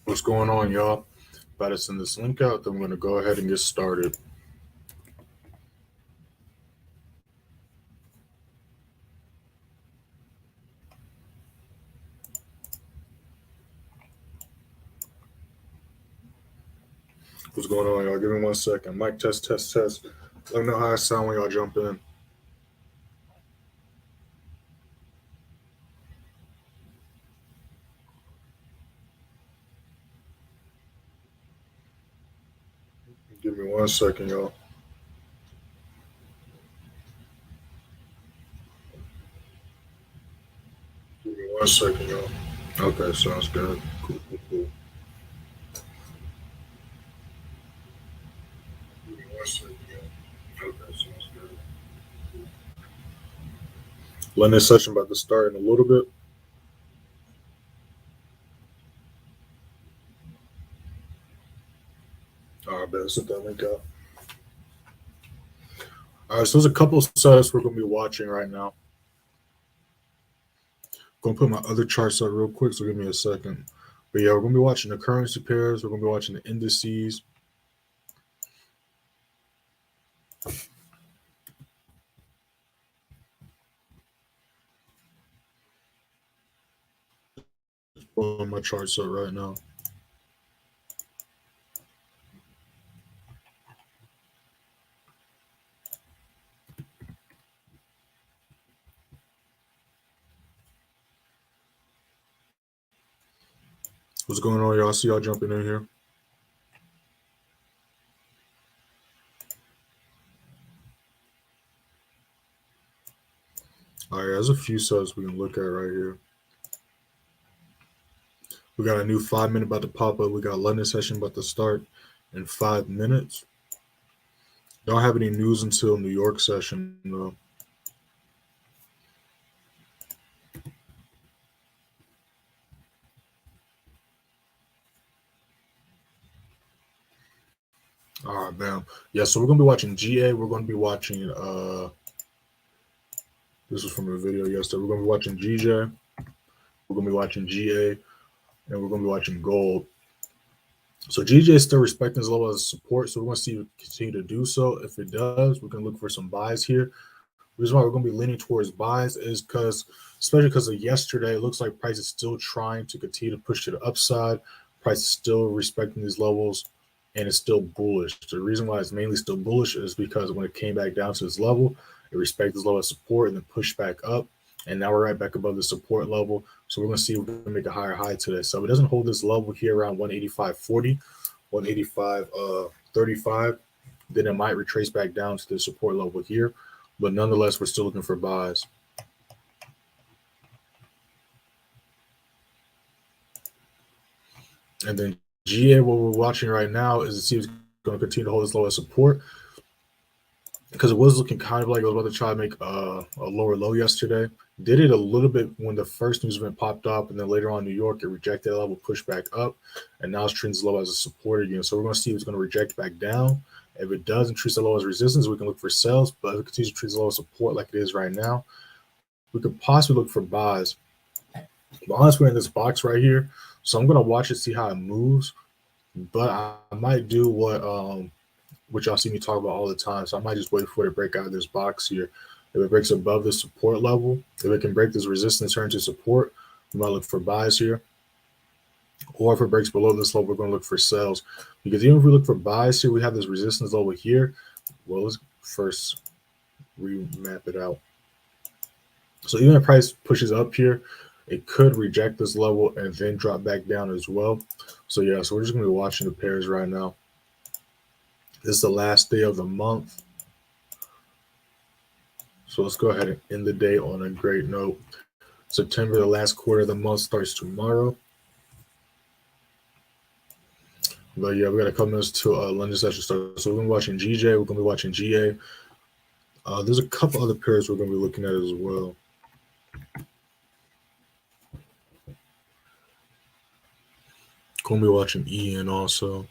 What's going on, y'all? About to send this link out, then we're going to go ahead and get started. What's going on, y'all? Give me 1 second. Mic test, test, test. Let me know how I sound when y'all jump in. Give me 1 second, y'all. Give me 1 second, y'all. Okay, sounds good. Cool, cool, cool. Give me 1 second, y'all. Okay, sounds good. Letting this session about to start in a little bit. All right, better set that link out. All right, so there's a couple of setups we're going to be watching right now. Going to put my other charts up real quick, so give me a second. But yeah, we're going to be watching the currency pairs. We're going to be watching the indices. Pulling my charts up right now. What's going on, y'all? I see y'all jumping in here. All right, there's a few subs we can look at right here. We got a new 5 minute about to pop up. We got London session about to start in 5 minutes. Don't have any news until New York session, though. All right, bam. Yeah, so we're going to be watching GA. We're going to be watching, this was from a video yesterday. We're going to be watching GJ. We're going to be watching GA. And we're going to be watching gold. So GJ is still respecting his level as support. So we're going to see it continue to do so. If it does, we're going to look for some buys here. The reason why we're going to be leaning towards buys is because, especially because of yesterday, it looks like price is still trying to continue to push to the upside. Price is still respecting these levels, and it's still bullish. The reason why it's mainly still bullish is because when it came back down to this level, it respected this level of support and then pushed back up. And now we're right back above the support level. So we're going to see if we can make a higher high today. So if it doesn't hold this level here around 185.40, 185.35, then it might retrace back down to the support level here. But nonetheless, we're still looking for buys. And then GA, what we're watching right now is to see if it's going to continue to hold this low as support, because it was looking kind of like it was about to try to make a lower low yesterday. Did it a little bit when the first news event popped up, and then later on in New York, it rejected that level, pushed back up, and now it's trends low as a support again. So we're going to see if it's going to reject back down. If it does and treats the low as resistance, we can look for sells. But if it continues to treat the low as support like it is right now, we could possibly look for buys. But honestly, we're in this box right here, so I'm going to watch it, see how it moves. But I might do what y'all see me talk about all the time. So I might just wait for it to break out of this box here. If it breaks above the support level, if it can break this resistance, turn to support, we might look for buys here. Or if it breaks below this level, we're going to look for sells. Because even if we look for buys here, we have this resistance level here. Well, let's first remap it out. So even if price pushes up here, it could reject this level and then drop back down as well. So yeah, so we're just going to be watching the pairs right now. This is the last day of the month. So let's go ahead and end the day on a great note. September, the last quarter of the month, starts tomorrow. But yeah, we got a couple minutes to London session start. So we're going to be watching GJ. We're going to be watching GA. There's a couple other pairs we're going to be looking at as well. Going to be watching EN also.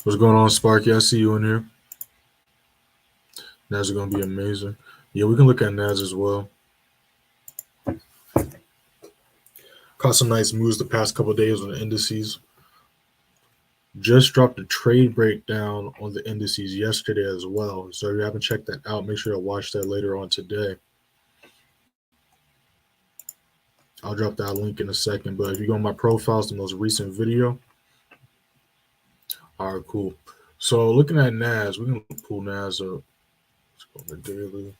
What's going on, Sparky? I see you in here. NAS is going to be amazing. Yeah, we can look at NAS as well. Caught some nice moves the past couple of days on the indices. Just dropped a trade breakdown on the indices yesterday as well. So if you haven't checked that out, make sure to watch that later on today. I'll drop that link in a second. But if you go on my profile, it's the most recent video. All right, cool. So looking at NAS, we're going to pull NAS up. Let's go to daily.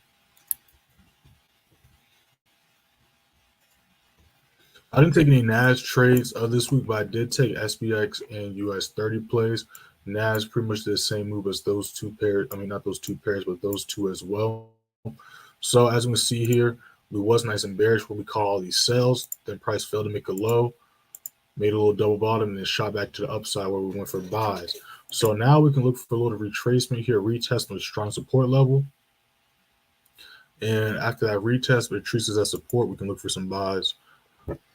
I didn't take any NAS trades this week, but I did take SPX and US30 plays. NAS pretty much did the same move as those two pairs. I mean, not those two pairs, but those two as well. So as we can see here, we was nice and bearish when we call all these sells. Then price failed to make a low, made a little double bottom, and then shot back to the upside where we went for buys. So now we can look for a little retracement here, retest on a strong support level. And after that retest, but it treats us as support, we can look for some buys.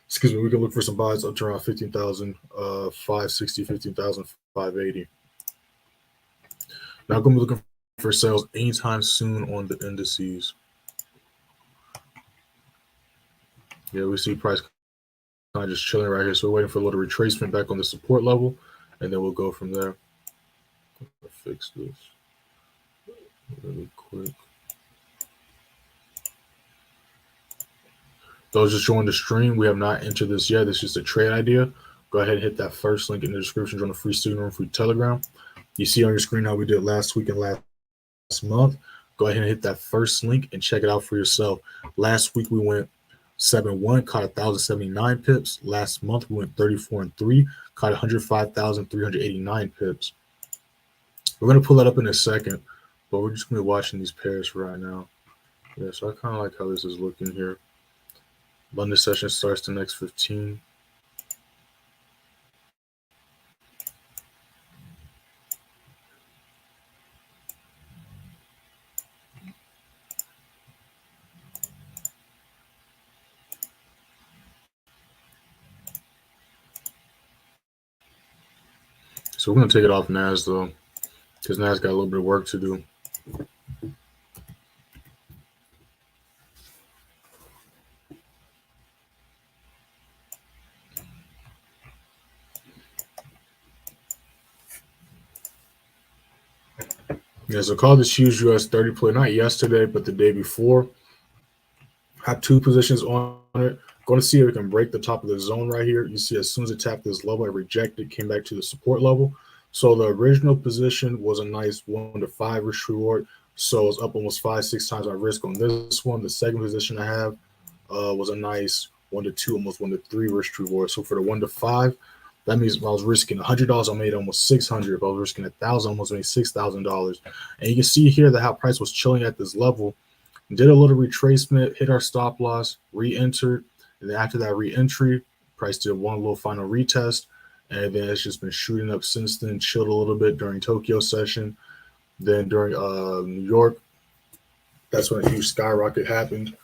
Excuse me, we can look for some buys up to around 15,560, 15,580. Not going to be looking for sales anytime soon on the indices. Yeah, we see price kind of just chilling right here. So we're waiting for a little retracement back on the support level, and then we'll go from there. I'll fix this really quick. Those just joined the stream, we have not entered this yet. This is just a trade idea. Go ahead and hit that first link in the description. Join the free student room, free Telegram. You see on your screen how we did last week and last month. Go ahead and hit that first link and check it out for yourself. Last week we went 7-1, caught 1,079 pips. Last month we went 34-3, caught 105,389 pips. We're going to pull that up in a second, but we're just going to be watching these pairs for right now. Yeah, so I kind of like how this is looking here. London session starts the next 15. So we're going to take it off NAS though, because NAS got a little bit of work to do. Yeah, so called this huge US30 play, not yesterday, but the day before. Had two positions on it. Going to see if it can break the top of the zone right here. You see as soon as it tapped this level, it rejected, came back to the support level. So the original position was a nice 1 to 5 risk reward. So it's up almost 5-6 times my risk on this one. The second position I have was a nice 1 to 2, almost 1 to 3 risk reward. So for the 1 to 5, that means if I was risking $100, I made almost $600. If I was risking $1,000, I almost made $6,000. And you can see here that how price was chilling at this level. Did a little retracement, hit our stop loss, re-entered, and then after that re-entry, price did one little final retest, and then it's just been shooting up since then. Chilled a little bit during Tokyo session, then during New York, that's when a huge skyrocket happened,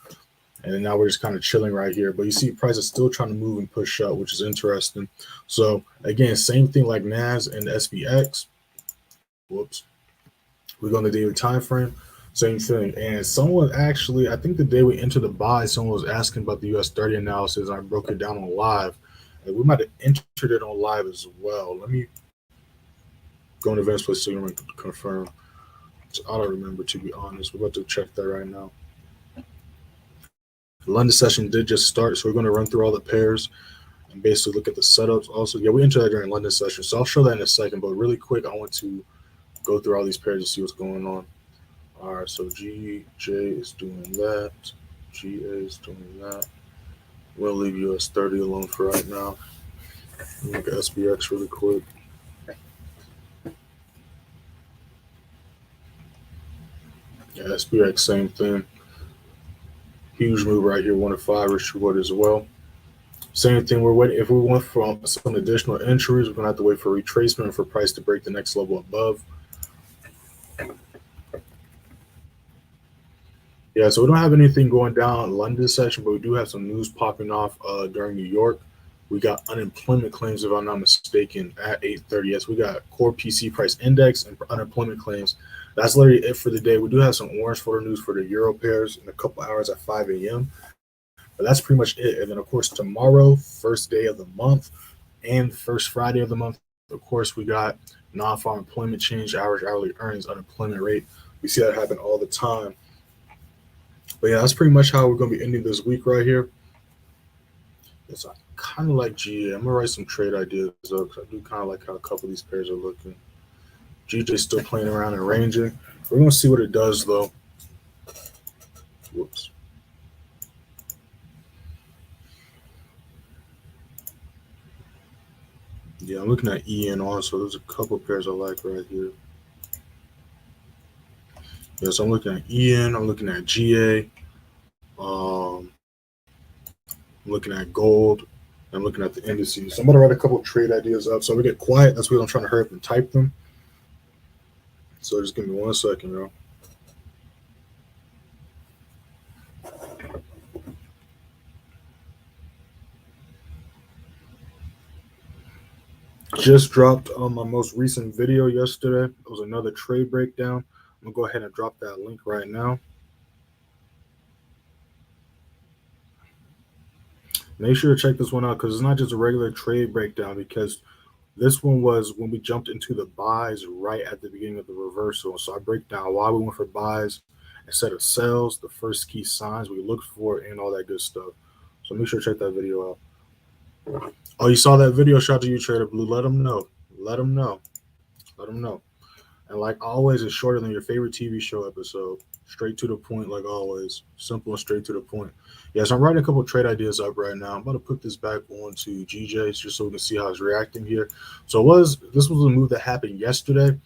and then now we're just kind of chilling right here. But you see, price is still trying to move and push up, which is interesting. So again, same thing like NAS and SPX. Whoops, we go on the daily time frame. Same thing. And someone actually, I think the day we entered the buy, someone was asking about the US30 analysis. I broke it down on live. And we might have entered it on live as well. Let me go in events place so you can confirm. I don't remember, to be honest. We're about to check that right now. The London session did just start, so we're going to run through all the pairs and basically look at the setups. Also, yeah, we entered that during London session, so I'll show that in a second. But really quick, I want to go through all these pairs and see what's going on. All right, so GJ is doing that. GA is doing that. We'll leave US30 alone for right now. Look at SPX really quick. Yeah, SPX, same thing. Huge move right here, 1 to 5 risk reward as well. Same thing, we're waiting. If we want from some additional entries, we're going to have to wait for retracement for price to break the next level above. Yeah, so we don't have anything going down in London session, but we do have some news popping off during New York. We got unemployment claims, if I'm not mistaken, at 8:30. Yes, we got core PC price index and unemployment claims. That's literally it for the day. We do have some orange photo news for the euro pairs in a couple hours at 5 a.m. But that's pretty much it. And then, of course, tomorrow, first day of the month and first Friday of the month, of course, we got non-farm employment change, average hourly earnings, unemployment rate. We see that happen all the time. But yeah, that's pretty much how we're going to be ending this week right here. It's kind of like GA. I'm going to write some trade ideas up because I do kind of like how a couple of these pairs are looking. GJ's still playing around and ranging. We're going to see what it does, though. Whoops. Yeah, I'm looking at EN also. There's a couple pairs I like right here. Yes, I'm looking at EN. I'm looking at GA. I'm looking at gold. I'm looking at the indices. So I'm going to write a couple trade ideas up. So we get quiet. That's why I'm trying to hurry up and type them. So just give me 1 second, y'all. Just dropped on my most recent video yesterday. It was another trade breakdown. I'm going to go ahead and drop that link right now. Make sure to check this one out because it's not just a regular trade breakdown, because this one was when we jumped into the buys right at the beginning of the reversal. So I break down why we went for buys instead of sells, the first key signs we looked for, and all that good stuff. So make sure to check that video out. Oh, you saw that video? Shout out to you, Trader Blue. Let them know. Let them know. Let them know. And like always, it's shorter than your favorite TV show episode. Straight to the point, like always. Simple and straight to the point. Yes, I'm writing a couple of trade ideas up right now. I'm about to put this back onto GJ's just so we can see how it's reacting here. So this was a move that happened yesterday.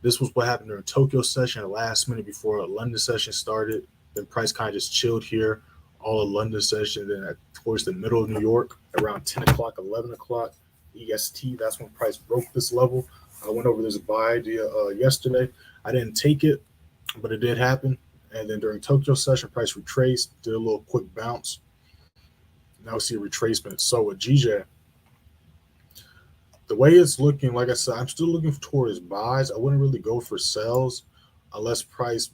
This was what happened during Tokyo session, last minute before London session started. Then price kind of just chilled here all of London session. Then towards the middle of New York, around 10 o'clock, 11 o'clock EST, that's when price broke this level. I went over this buy idea yesterday. I didn't take it, but it did happen. And then during Tokyo session, price retraced, did a little quick bounce. Now we see a retracement. So with GJ, the way it's looking, like I said, I'm still looking towards buys. I wouldn't really go for sells unless price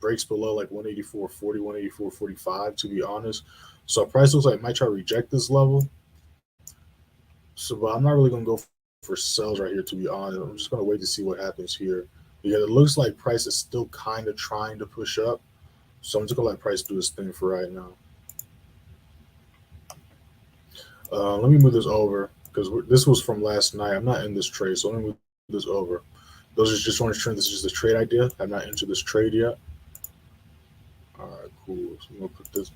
breaks below like 184.40, 184.45, to be honest. So price looks like it might try to reject this level. So, but I'm not really going to go for sells right here, to be honest. I'm just going to wait to see what happens here. Because it looks like price is still kind of trying to push up. So I'm just going to let price do his thing for right now. Let me move this over because this was from last night. I'm not in this trade, so let me move this over. Those are just on the trend. This is just a trade idea. I'm not into this trade yet. All right, cool. So I'm going to put this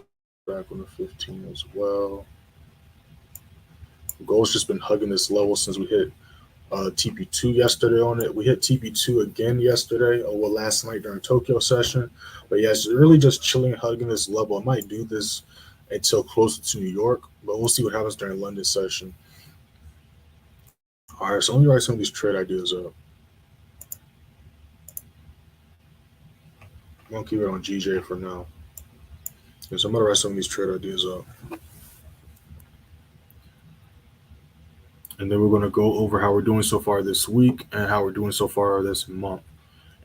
back on the 15 as well. Gold's just been hugging this level since we hit TP2 yesterday on it. We hit TP2 again yesterday, or last night during Tokyo session. But yeah, it's really just chilling, hugging this level. I might do this until closer to New York, but we'll see what happens during London session. All right, so let me write some of these trade ideas up. I'm going to keep it on GJ for now. Okay, so I'm going to write some of these trade ideas up. And then we're going to go over how we're doing so far this week and how we're doing so far this month.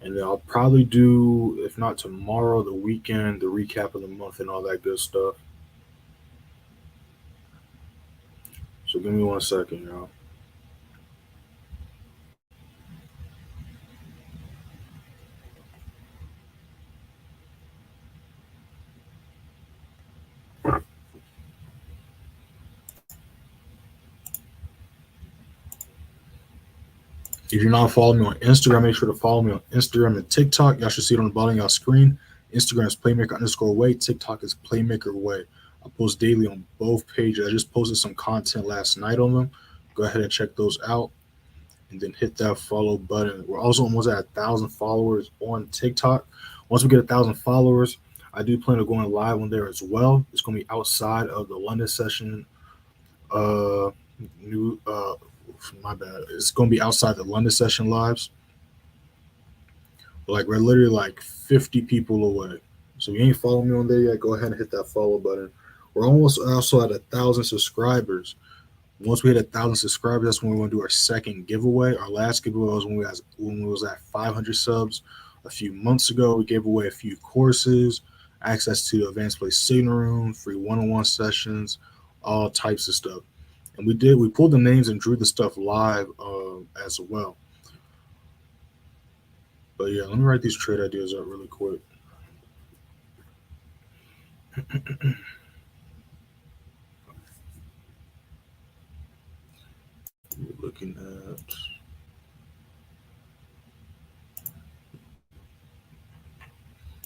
And then I'll probably do, if not tomorrow, the weekend, the recap of the month and all that good stuff. So give me 1 second, y'all. If you're not following me on Instagram, make sure to follow me on Instagram and TikTok. Y'all should see it on the bottom of y'all screen. Instagram is playmaker_way. TikTok is playmakerway. I post daily on both pages. I just posted some content last night on them. Go ahead and check those out. And then hit that follow button. We're also almost at 1,000 followers on TikTok. Once we get 1,000 followers, I do plan on going live on there as well. It's going to be outside of the London session. My bad. It's going to be outside the London session lives. Like, we're literally like 50 people away. So if you ain't following me on there yet, go ahead and hit that follow button. We're almost also at 1,000 subscribers Once we hit 1,000 subscribers, that's when we want to do our second giveaway. Our last giveaway was when we was at 500 subs a few months ago. We gave away a few courses, access to the advanced play signal room, free one-on-one sessions, all types of stuff. And we pulled the names and drew the stuff live as well. But yeah, let me write these trade ideas up really quick. We're looking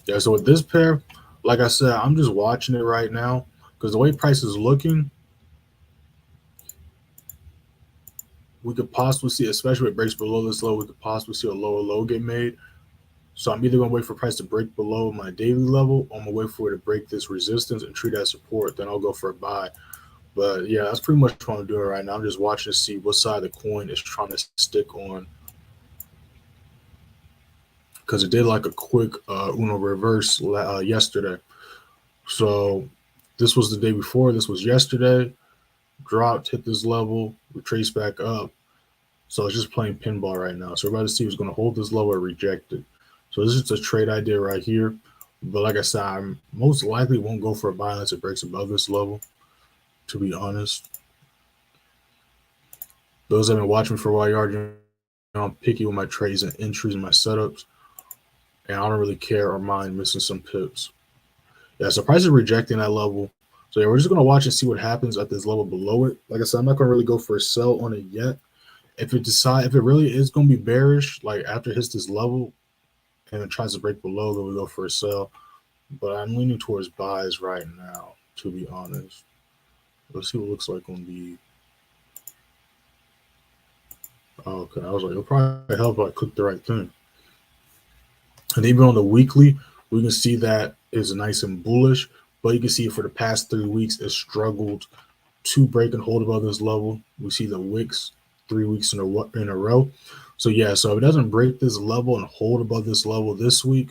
at so with this pair, like I said, I'm just watching it right now because the way price is looking, we could possibly see, especially if it breaks below this low, we could possibly see a lower low get made. So I'm either going to wait for price to break below my daily level, or I'm going to wait for it to break this resistance and treat that support. Then I'll go for a buy. But yeah, that's pretty much what I'm doing right now. I'm just watching to see what side the coin is trying to stick on, because it did like a quick Uno reverse yesterday. So this was the day before. This was yesterday. Dropped, hit this level, retraced back up. So it's just playing pinball right now. So we're about to see who's going to hold this low or reject it. So this is a trade idea right here. But like I said, I most likely won't go for a buy unless it breaks above this level, to be honest. Those that have been watching me for a while, you already know I'm picky with my trades and entries and my setups. And I don't really care or mind missing some pips. Yeah, so price is rejecting that level. So yeah, we're just going to watch and see what happens at this level below it. Like I said, I'm not going to really go for a sell on it yet. If it really is going to be bearish, like after it hits this level and it tries to break below, then we go for a sell. But I'm leaning towards buys right now, to be honest. Let's see what it looks like on the... Okay, I was like, it'll probably help if I click the right thing. And even on the weekly, we can see that is nice and bullish, but you can see for the past 3 weeks, it struggled to break and hold above this level. We see the wicks 3 weeks in a row. So yeah, so if it doesn't break this level and hold above this level this week,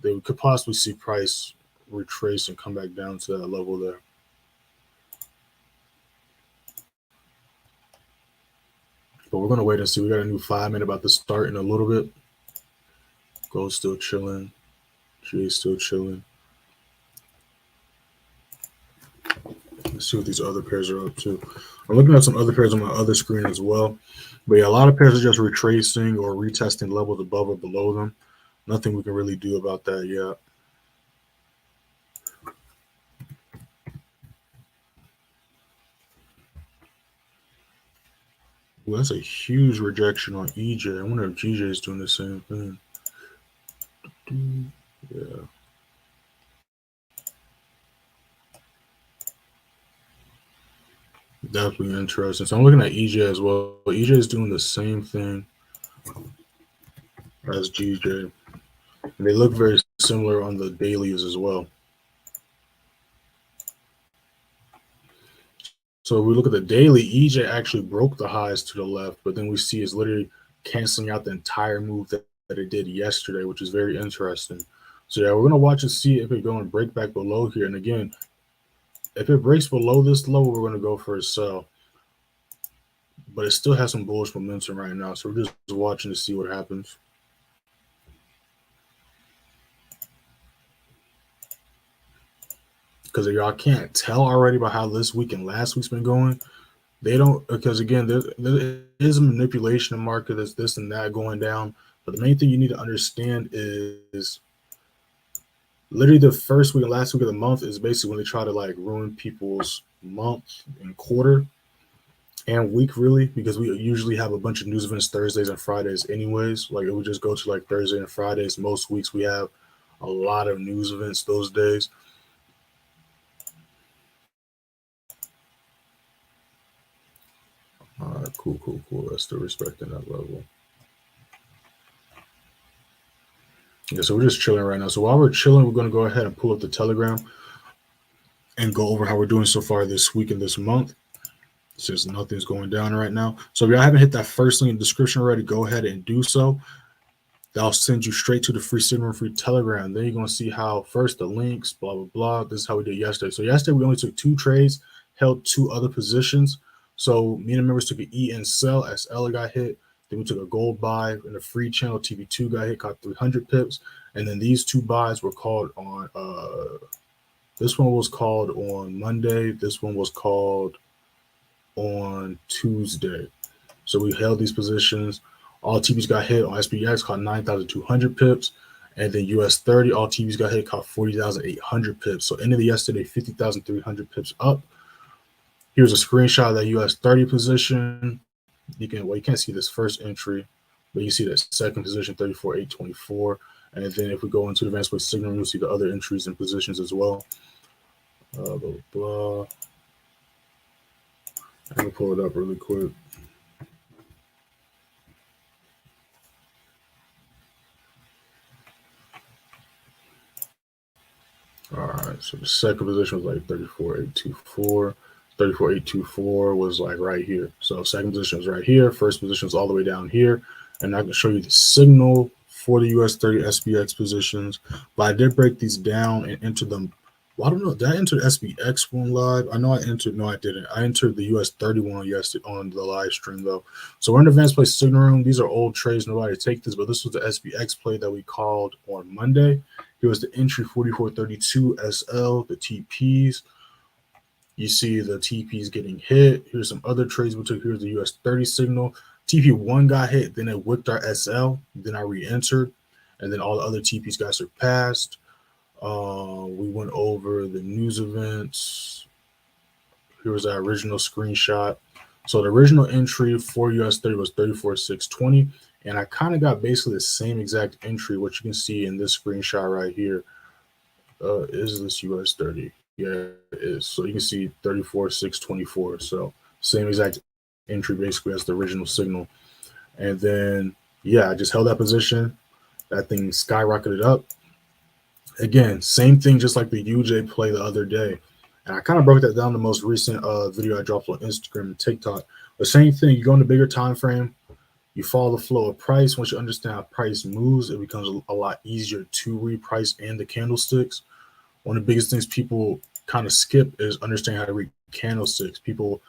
then we could possibly see price retrace and come back down to that level there. But we're going to wait and see. We got a new 5-minute about to start in a little bit. Gold's still chilling. G's still chilling. Let's see what these other pairs are up to. I'm looking at some other pairs on my other screen as well. But yeah, a lot of pairs are just retracing or retesting levels above or below them. Nothing we can really do about that yet. Well, that's a huge rejection on EJ. I wonder if GJ is doing the same thing. Yeah. Definitely interesting. So I'm looking at EJ as well. EJ is doing the same thing as GJ. And they look very similar on the dailies as well. So if we look at the daily, EJ actually broke the highs to the left, but then we see it's literally canceling out the entire move that it did yesterday, which is very interesting. So yeah, we're going to watch and see if it's going to break back below here. And again, if it breaks below this level, we're going to go for a sell. But it still has some bullish momentum right now. So we're just watching to see what happens. Because if y'all can't tell already by how this week and last week's been going, they don't, because again, there is a manipulation in the market. There's this and that going down. But the main thing you need to understand is literally the first week and last week of the month is basically when they try to like ruin people's month and quarter and week, really, because we usually have a bunch of news events Thursdays and Fridays anyways. Like it would just go to like Thursday and Fridays. Most weeks we have a lot of news events those days. All right, cool. That's still respecting that level. Yeah, so we're just chilling right now. So while we're chilling, we're going to go ahead and pull up the Telegram and go over how we're doing so far this week and this month, since nothing's going down right now. So if y'all haven't hit that first link in the description already, go ahead and do so. That'll send you straight to the free signal free Telegram. Then you're going to see how first the links, blah, blah, blah. This is how we did yesterday. So yesterday we only took 2 trades, held 2 other positions. So me and the members took an E and sell. SL got hit. Then we took a gold buy in the free channel. TB2 got hit, caught 300 pips. And then these two buys were called on, this one was called on Monday. This one was called on Tuesday. So we held these positions. All TVs got hit on SPX, caught 9,200 pips. And then US30, all TVs got hit, caught 40,800 pips. So ended yesterday, 50,300 pips up. Here's a screenshot of that US30 position. You can't see this first entry, but you see that second position, 34,824. And then if we go into the advanced place signal, you'll see the other entries and positions as well. Blah, blah, blah. I'm gonna pull it up really quick. All right, so the second position was like 34,824. 34,824 was like right here. So second position was right here. First position is all the way down here. And I can show you the signal for the US30 SPX positions. But I did break these down and enter them. Well, I don't know. Did I enter the SPX one live? I know I entered. No, I didn't. I entered the US30 one yesterday on the live stream, though. So we're in the advanced play signal room. These are old trades. Nobody take this, but this was the SPX play that we called on Monday. Here was the entry 4432 SL, the TPs. You see the TPs getting hit. Here's some other trades we took. Here's the US30 signal. TP1 got hit, then it whipped our SL. Then I re-entered, and then all the other TPs got surpassed. We went over the news events. Here was our original screenshot. So the original entry for US30 was 34,620, and I kind of got basically the same exact entry, which you can see in this screenshot right here. Is this US30? Yeah, it is. So you can see 34,624. So same exact entry basically as the original signal. And then, yeah, I just held that position. That thing skyrocketed up. Again, same thing, just like the UJ play the other day. And I kind of broke that down in the most recent video I dropped on Instagram and TikTok. The same thing, you go in the bigger time frame, you follow the flow of price. Once you understand how price moves, it becomes a lot easier to reprice in the candlesticks. One of the biggest things people kind of skip is understanding how to read candlesticks. People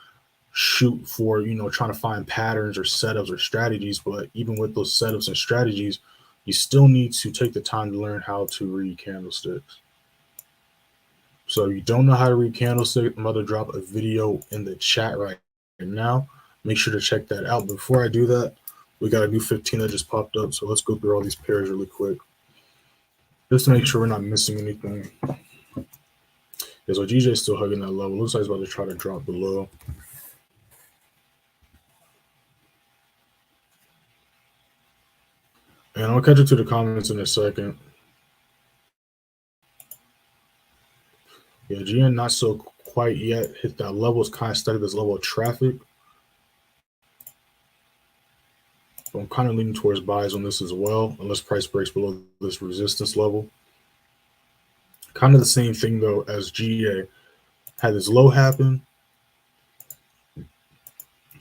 shoot for, trying to find patterns or setups or strategies, but even with those setups and strategies, you still need to take the time to learn how to read candlesticks. So if you don't know how to read candlesticks, I'm about to drop a video in the chat right now. Make sure to check that out. Before I do that, we got a new 15 that just popped up. So let's go through all these pairs really quick, just to make sure we're not missing anything. Yeah, so GJ is still hugging that level. Looks like he's about to try to drop below. And I'll catch you to the comments in a second. Yeah, GN not so quite yet hit that level. It's kind of stuck at this level of traffic. So I'm kind of leaning towards buys on this as well, unless price breaks below this resistance level. Kind of the same thing, though, as GA. Had this low happen.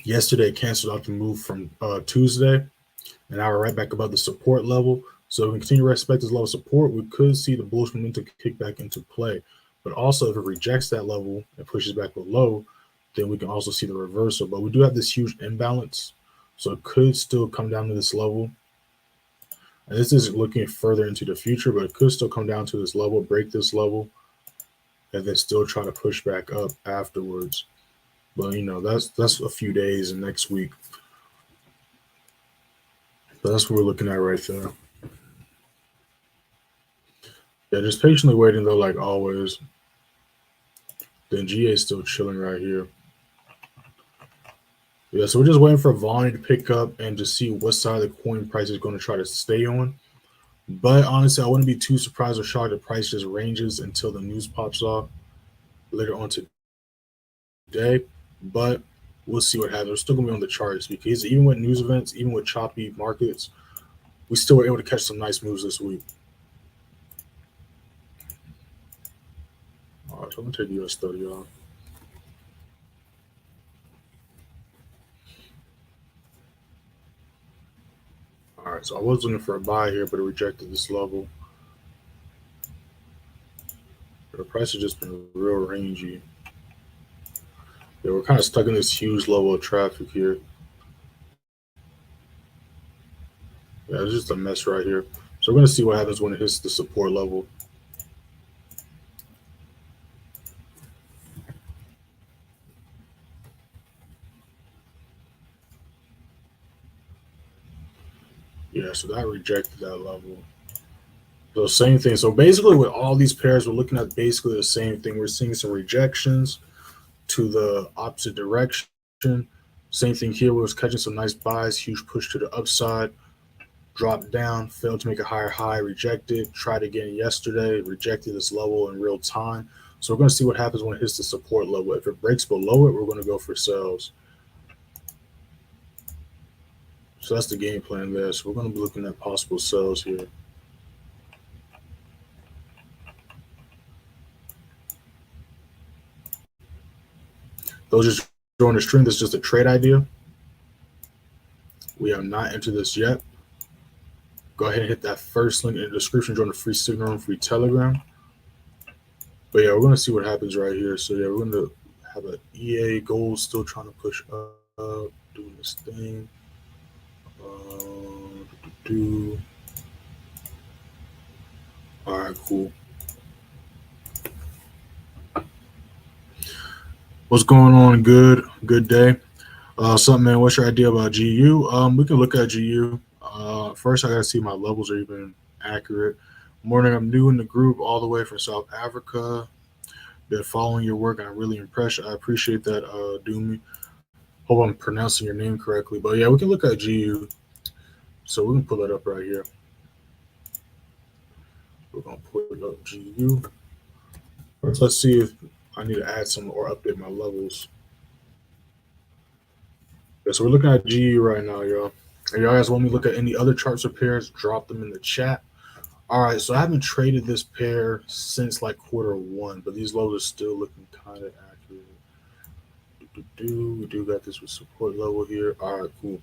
Yesterday, it canceled out the move from Tuesday. And now we're right back above the support level. So if we continue to respect this level of support, we could see the bullish momentum kick back into play. But also, if it rejects that level and pushes back below, then we can also see the reversal. But we do have this huge imbalance. So it could still come down to this level. And this is looking further into the future, but it could still come down to this level, break this level, and then still try to push back up afterwards. But, that's a few days and next week. But that's what we're looking at right there. Yeah, just patiently waiting, though, like always. Then GA is still chilling right here. Yeah, so we're just waiting for volume to pick up and to see what side of the coin price is going to try to stay on. But honestly, I wouldn't be too surprised or shocked if price just ranges until the news pops off later on today. But we'll see what happens. We're still going to be on the charts because even with news events, even with choppy markets, we still were able to catch some nice moves this week. All right, so I'm going to take the US30 off. All right, so I was looking for a buy here, but it rejected this level. The price has just been real rangy. Yeah, Yeah, we're kind of stuck in this huge level of traffic here. Yeah, it's just a mess right here. So we're going to see what happens when it hits the support level. Yeah, so that rejected that level. So same thing. So basically with all these pairs, we're looking at basically the same thing. We're seeing some rejections to the opposite direction. Same thing here. We was catching some nice buys, huge push to the upside, dropped down, failed to make a higher high, rejected, tried again yesterday, rejected this level in real time. So we're going to see what happens when it hits the support level. If it breaks below it, we're going to go for sales. So that's the game plan there. So we're going to be looking at possible sells here. Those just join the stream. This is just a trade idea. We have not entered this yet. Go ahead and hit that first link in the description. Join the free signal room, free Telegram. But yeah, we're going to see what happens right here. So yeah, we're going to have an EA gold still trying to push up, doing this thing. All right, cool. What's going on? Good day. Something, man. What's your idea about GU? We can look at GU. First, I gotta see my levels are even accurate. Morning, I'm new in the group, all the way from South Africa. Been following your work, and I'm really impressed. I appreciate that, Doomy. Hope I'm pronouncing your name correctly. But yeah, we can look at GU. So we can pull it up right here. We're gonna put up GU. First, let's see if I need to add some or update my levels. Yeah, so we're looking at GU right now, y'all. And y'all guys want me to look at any other charts or pairs? Drop them in the chat. All right, so I haven't traded this pair since like Q1, but these lows are still looking kind of accurate. We do got this with support level here. All right, cool.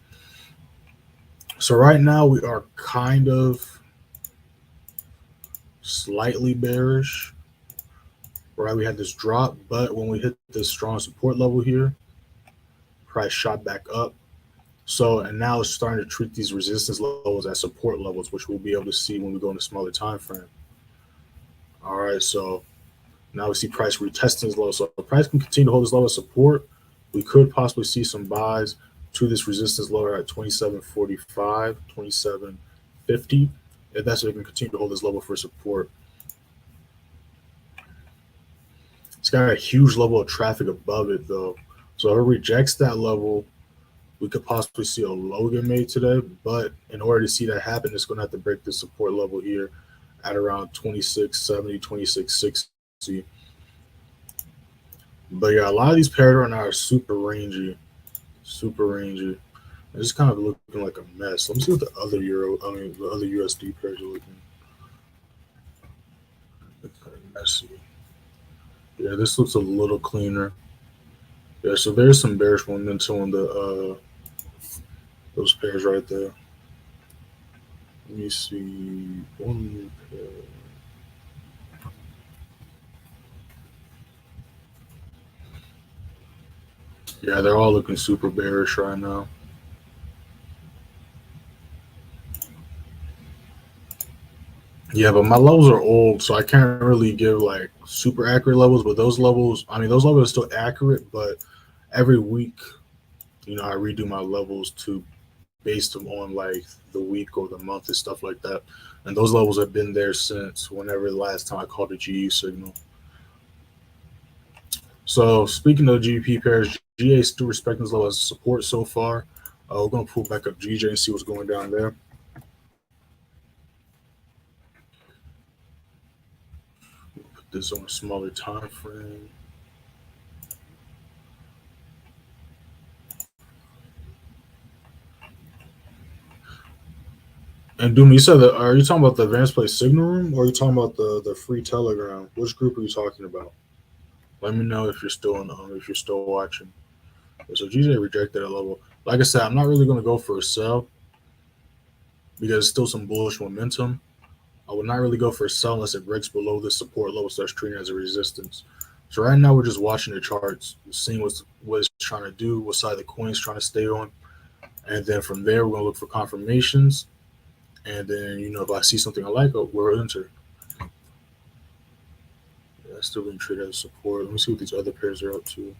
So right now we are kind of slightly bearish. Right, we had this drop, but when we hit this strong support level here, price shot back up. So, and now it's starting to treat these resistance levels as support levels, which we'll be able to see when we go in a smaller time frame. All right, so now we see price retesting this level. So the price can continue to hold this level of support. We could possibly see some buys to this resistance level at 27.45, 27.50. If that's what we can continue to hold this level for support. It's got a huge level of traffic above it, though. So if it rejects that level, we could possibly see a low get made today. But in order to see that happen, it's going to have to break the support level here at around 26.70, 26.60. But yeah, a lot of these pairs right now are super rangy. It's just kind of looking like a mess. Let me see what the other the other USD pairs are looking. It's kind of messy. Yeah, this looks a little cleaner. Yeah, so there's some bearish momentum on the those pairs right there. Let me see one pair. Yeah, they're all looking super bearish right now. Yeah, but my levels are old, so I can't really give like super accurate levels. But those levels, those levels are still accurate. But every week, I redo my levels to based on like the week or the month and stuff like that. And those levels have been there since whenever the last time I called the GU signal. So speaking of GBP pairs, GA is still respecting this level as support so far. We're going to pull back up GJ and see what's going down there. Put this on a smaller time frame. And Doom, you said that, are you talking about the advanced play signal room or are you talking about the free Telegram? Which group are you talking about? Let me know if you're still if you're still watching. So GJ rejected a level. Like I said, I'm not really going to go for a sell because there's still some bullish momentum. I would not really go for a sell unless it breaks below the support level, starts treating it as a resistance. So right now we're just watching the charts, seeing what it's trying to do, what side the coin's trying to stay on, and then from there we're gonna look for confirmations. And then if I see something I like, we'll enter. Yeah, still being treated as support. Let me see what these other pairs are up to.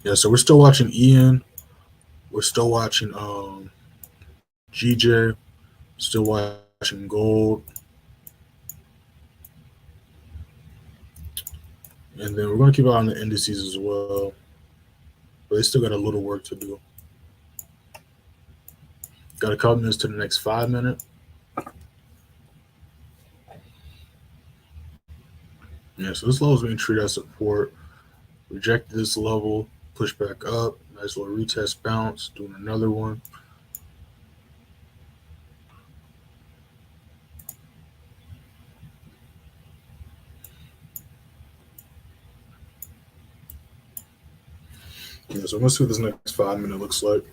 Yeah, so we're still watching EN. We're still watching GJ. Still watching gold. And then we're going to keep an eye on the indices as well. But they still got a little work to do. Got a couple minutes to the next 5 minute. Yeah, so this level is being treated as support. Rejected this level, push back up. Nice little retest bounce. Doing another one. Yeah, so I'm going to see what this next 5 minute looks like.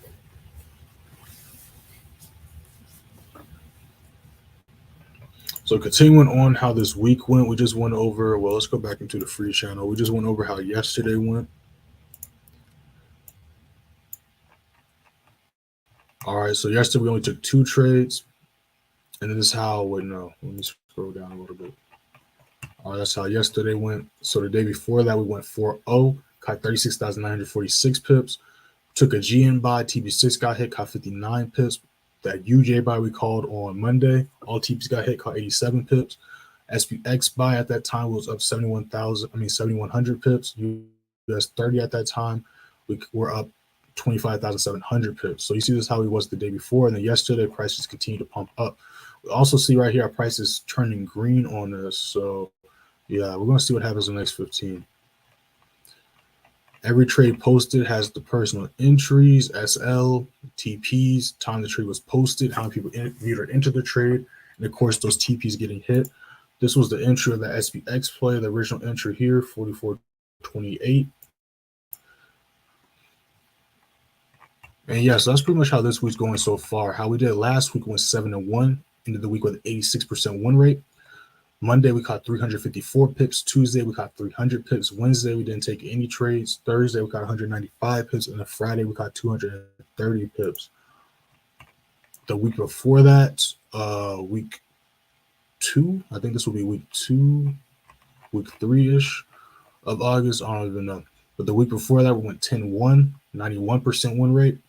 So continuing on how this week went, we just went over, well, let's go back into the free channel. We just went over how yesterday went. All right, so yesterday we only took 2 trades. And then this is how, wait, no, let me scroll down a little bit. All right, that's how yesterday went. So the day before that, we went 4-0, caught 36,946 pips. Took a GN buy, TB6 got hit, caught 59 pips. That UJ buy we called on Monday, all TPs got hit, caught 87 pips. SPX buy at that time was up 7,100 pips. US30 at that time, we were up 25,700 pips. So you see this how it was the day before, and then yesterday prices continue to pump up. We also see right here our price is turning green on us. So yeah, we're gonna see what happens in the next 15. Every trade posted has the personal entries, SL, TPs, time the trade was posted, how many people entered into the trade, and of course those TPs getting hit. This was the entry of the SPX play, the original entry here, 44.28. And yeah, so that's pretty much how this week's going so far. How we did last week was 7-1, ended the week with an 86% win rate. Monday, we caught 354 pips. Tuesday, we caught 300 pips. Wednesday, we didn't take any trades. Thursday, we caught 195 pips. And then Friday, we caught 230 pips. The week before that, week 2, I think this will be week 2, week 3-ish of August. I don't even know. But the week before that, we went 10-1, 91% win rate.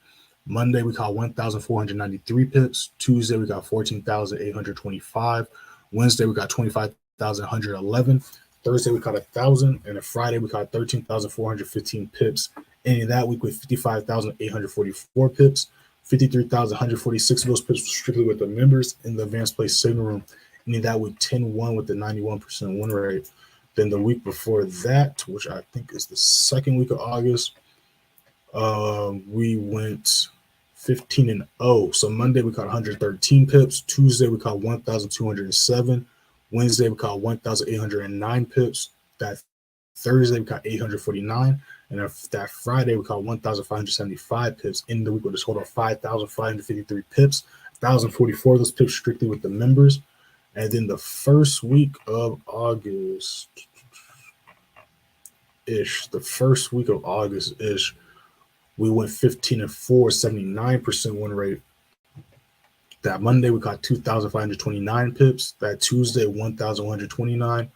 Monday, we caught 1,493 pips. Tuesday, we got 14,825. Wednesday, we got 25,111. Thursday, we caught 1,000. And then Friday, we caught 13,415 pips. Ending that week with 55,844 pips. 53,146 of those pips were strictly with the members in the advanced play signal room. Ending that week 10-1 with the 91% win rate. Then the week before that, which I think is the second week of August, we went 15-0. So Monday we caught 113 pips. Tuesday we caught 1,207. Wednesday we caught 1,809 pips. That Thursday we caught 849. And that Friday we caught 1,575 pips. In the week with a total of 5,553 pips. 1,044 of those pips strictly with the members. And then the first week of August ish, we went 15-4, 79% win rate. That Monday, we got 2,529 pips. That Tuesday, 1,129.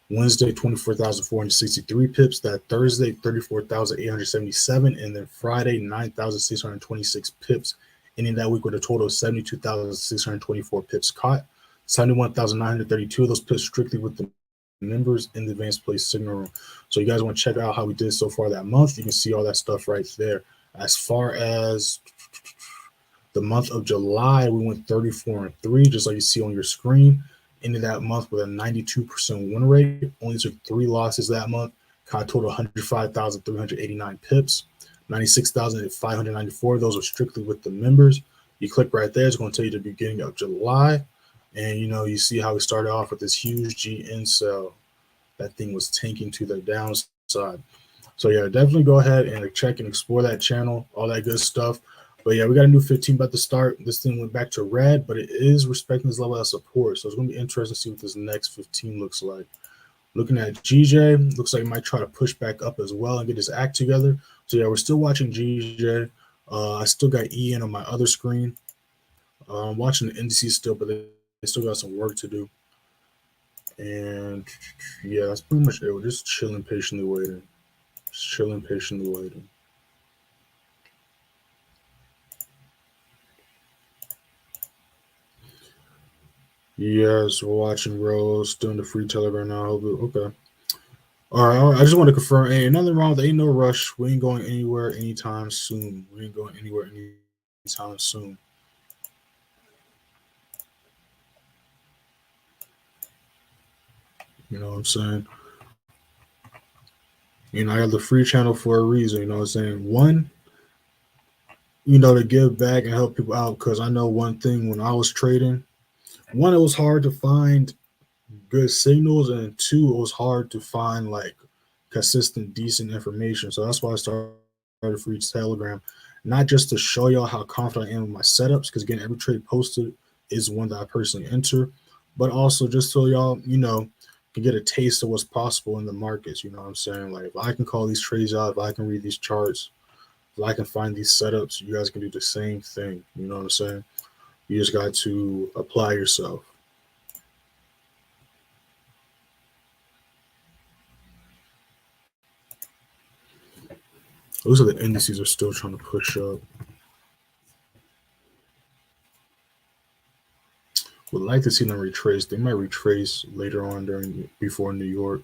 Wednesday, 24,463 pips. That Thursday, 34,877. And then Friday, 9,626 pips. Ending that week with a total of 72,624 pips caught. 71,932 of those pips strictly with the members in the advanced play signal room. So you guys want to check out how we did so far that month. You can see all that stuff right there. As far as the month of July, we went 34-3, just like you see on your screen. Ended that month with a 92% win rate. Only took 3 losses that month. Caught a total of 105,389 pips. 96,594 of those are strictly with the members. You click right there, it's going to tell you the beginning of July. And you see how we started off with this huge GN sell. That thing was tanking to the downside. So yeah, definitely go ahead and check and explore that channel, all that good stuff. But yeah, we got a new 15 about to start. This thing went back to red, but it is respecting this level of support. So it's going to be interesting to see what this next 15 looks like. Looking at GJ, looks like he might try to push back up as well and get his act together. So yeah, we're still watching GJ. I still got EN on my other screen. I'm watching the indices still, but they still got some work to do. And yeah, that's pretty much it. We're just chilling, patiently waiting. Just chilling, patiently waiting. Yes, we're watching Rose, doing the free Telegram now. Okay. All right. I just want to confirm. Hey, nothing wrong. There ain't no rush. We ain't going anywhere anytime soon. We ain't going anywhere anytime soon. You know what I'm saying? You know, I got the free channel for a reason. You know what I'm saying? One, you know, to give back and help people out. Because I know one thing when I was trading, one, it was hard to find good signals, and two, it was hard to find like consistent, decent information. So that's why I started free Telegram, not just to show y'all how confident I am with my setups, because again, every trade posted is one that I personally enter, but also just so y'all, you know, can get a taste of what's possible in the markets. You know what I'm saying? Like if I can call these trades out, if I can read these charts, if I can find these setups, you guys can do the same thing. You know what I'm saying? You just got to apply yourself. Those are the indices are still trying to push up. Would like to see them retrace. They might retrace later on before New York.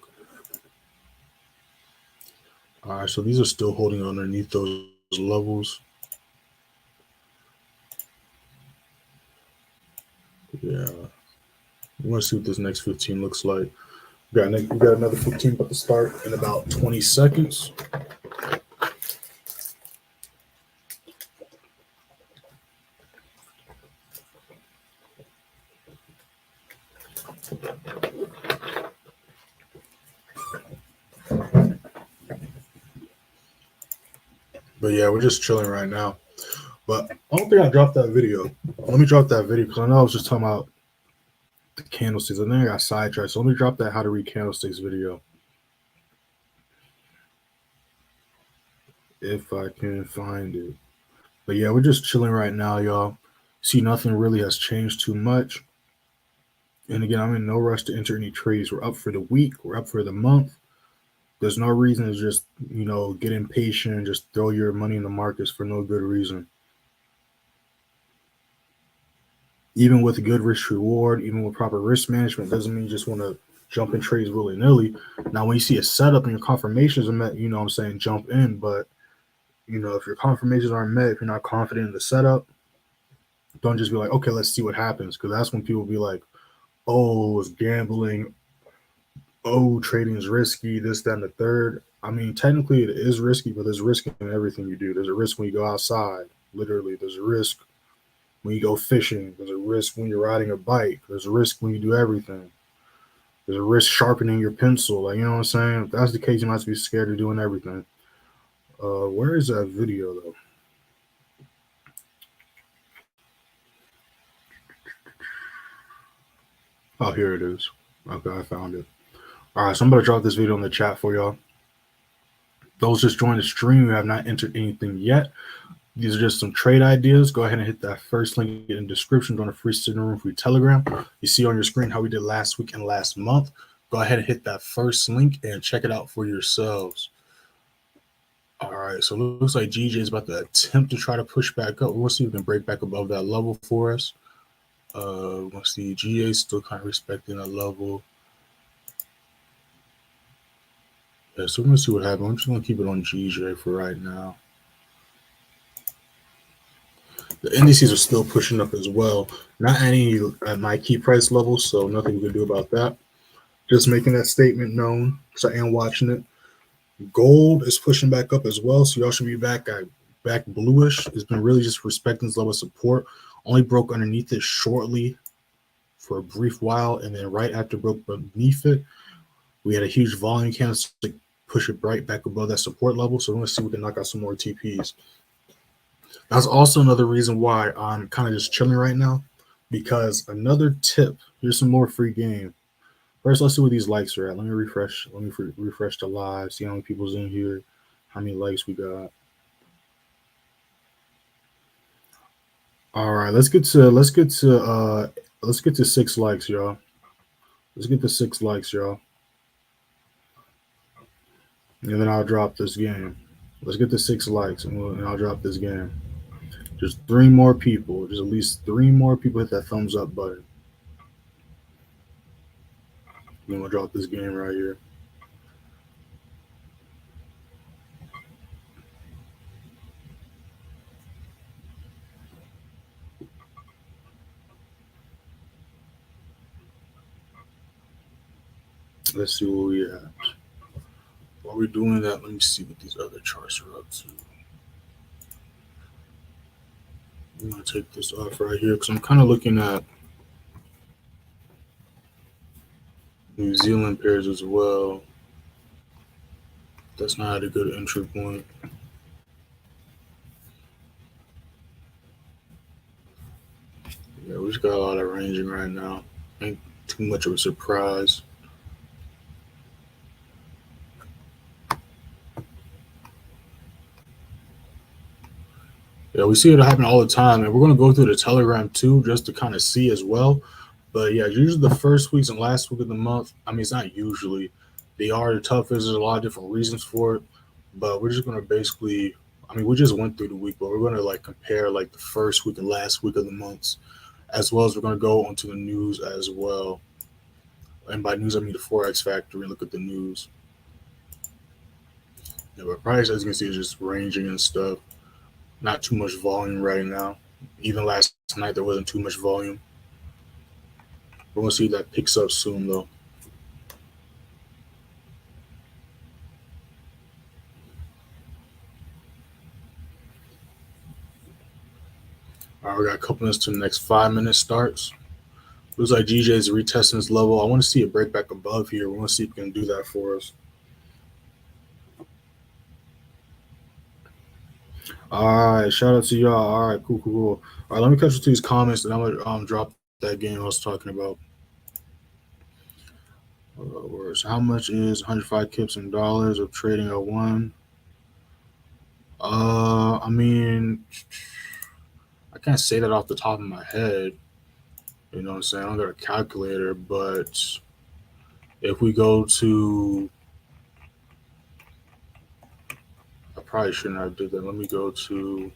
All right, so these are still holding underneath those levels. Yeah, we want to see what this next 15 looks like. We got another 15 about to start in about 20 seconds. But yeah, we're just chilling right now. But I don't think I dropped that video. Let me drop that video because I know I was just talking about the candlesticks. I think I got sidetracked. So let me drop that how to read candlesticks video. If I can find it. But yeah, we're just chilling right now, y'all. See, nothing really has changed too much. And again, I'm in no rush to enter any trades. We're up for the week. We're up for the month. There's no reason to just, you know, get impatient and just throw your money in the markets for no good reason. Even with good risk reward, even with proper risk management, doesn't mean you just want to jump in trades willy-nilly. Now, when you see a setup and your confirmations are met, you know what I'm saying, jump in. But, you know, if your confirmations aren't met, if you're not confident in the setup, don't just be like, okay, let's see what happens. Because that's when people be like, oh, it's gambling. Oh, trading is risky, this, that, and the third. I mean, technically it is risky, but there's risk in everything you do. There's a risk when you go outside. Literally, there's a risk when you go fishing. There's a risk when you're riding a bike. There's a risk when you do everything. There's a risk sharpening your pencil. Like, you know what I'm saying? If that's the case, you might be scared of doing everything. Where is that video, though? Oh, here it is. Okay, I found it. All right, so I'm going to drop this video in the chat for y'all. Those just joined the stream who have not entered anything yet. These are just some trade ideas. Go ahead and hit that first link in the description on the free signal room free Telegram. You see on your screen how we did last week and last month. Go ahead and hit that first link and check it out for yourselves. All right, so it looks like GJ is about to attempt to try to push back up. We'll see if we can break back above that level for us. We'll see GA still kind of respecting that level. Yeah, so we're gonna see what happens. I'm just gonna keep it on GJ for right now. The indices are still pushing up as well. Not any at my key price levels, so nothing we can do about that. Just making that statement known because I am watching it. Gold is pushing back up as well, so y'all should be back bluish. It's been really just respecting this level of support. Only broke underneath it shortly for a brief while, and then right after broke beneath it, we had a huge volume candlestick push it right back above that support level. So we're going to see if we can knock out some more TPs. That's also another reason why I'm kind of just chilling right now, because another tip, here's some more free game. First, let's see what these likes are at. Let me refresh. Let me refresh the live. See how many people's in here. How many likes we got. All right, let's get to 6 likes, y'all. Let's get to 6 likes, y'all. And then I'll drop this game. Let's get to 6 likes, and I'll drop this game. Just 3 more people. Just at least 3 more people hit that thumbs up button. Then we'll drop this game right here. Let's see what we at. While we're doing that, let me see what these other charts are up to. I'm going to take this off right here because I'm kind of looking at New Zealand pairs as well. That's not a good entry point. Yeah, we just got a lot of ranging right now. Ain't too much of a surprise. Yeah, we see it happen all the time, and we're going to go through the Telegram too, just to kind of see as well. But yeah, usually the first weeks and last week of the month, I mean, it's not usually. They are the toughest. There's a lot of different reasons for it, but we're just going to basically, I mean, we just went through the week, but we're going to like compare like the first week and last week of the months, as well as we're going to go onto the news as well. And by news, I mean the Forex Factory, and look at the news. Yeah, but price, as you can see, is just ranging and stuff. Not too much volume right now. Even last night, there wasn't too much volume. We're going to see if that picks up soon, though. All right, we got a couple minutes to the next 5 minutes starts. Looks like GJ is retesting this level. I want to see it break back above here. We want to see if we can do that for us. All right, shout out to y'all. All right, cool. All right, let me catch you to these comments, and I'm gonna drop that game I was talking about. How much is 105 kips in dollars of trading at one? I mean, I can't say that off the top of my head. You know what I'm saying? I don't got a calculator, but if we go to, I probably shouldn't have did that. Let me go to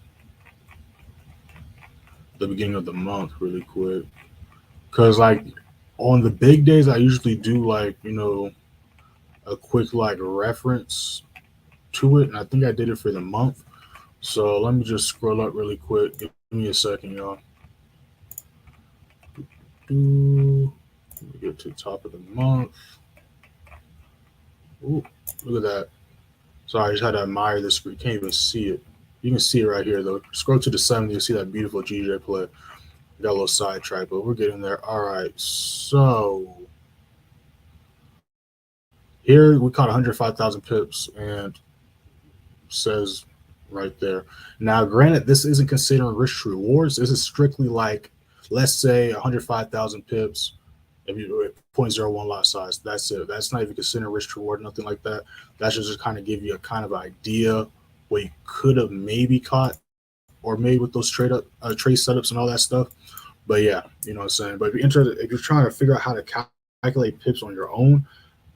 the beginning of the month really quick. Because like on the big days, I usually do like, you know, a quick like reference to it. And I think I did it for the month. So let me just scroll up really quick. Give me a second, y'all. Let me get to the top of the month. Ooh, look at that. Sorry, I just had to admire this screen. Can't even see it. You can see it right here, though. Scroll to the 70, you'll see that beautiful GJ play. Got a little sidetrack, but we're getting there. All right, so here we caught 105,000 pips, and says right there. Now, granted, this isn't considering risk rewards. This is strictly like, let's say 105,000 pips. If you 0.01 lot size, that's it. That's not even considering risk reward, nothing like that. That's just kind of give you a kind of idea what you could have maybe caught or made with those trade setups and all that stuff. But yeah, you know what I'm saying. But if you're interested, if you're trying to figure out how to calculate pips on your own,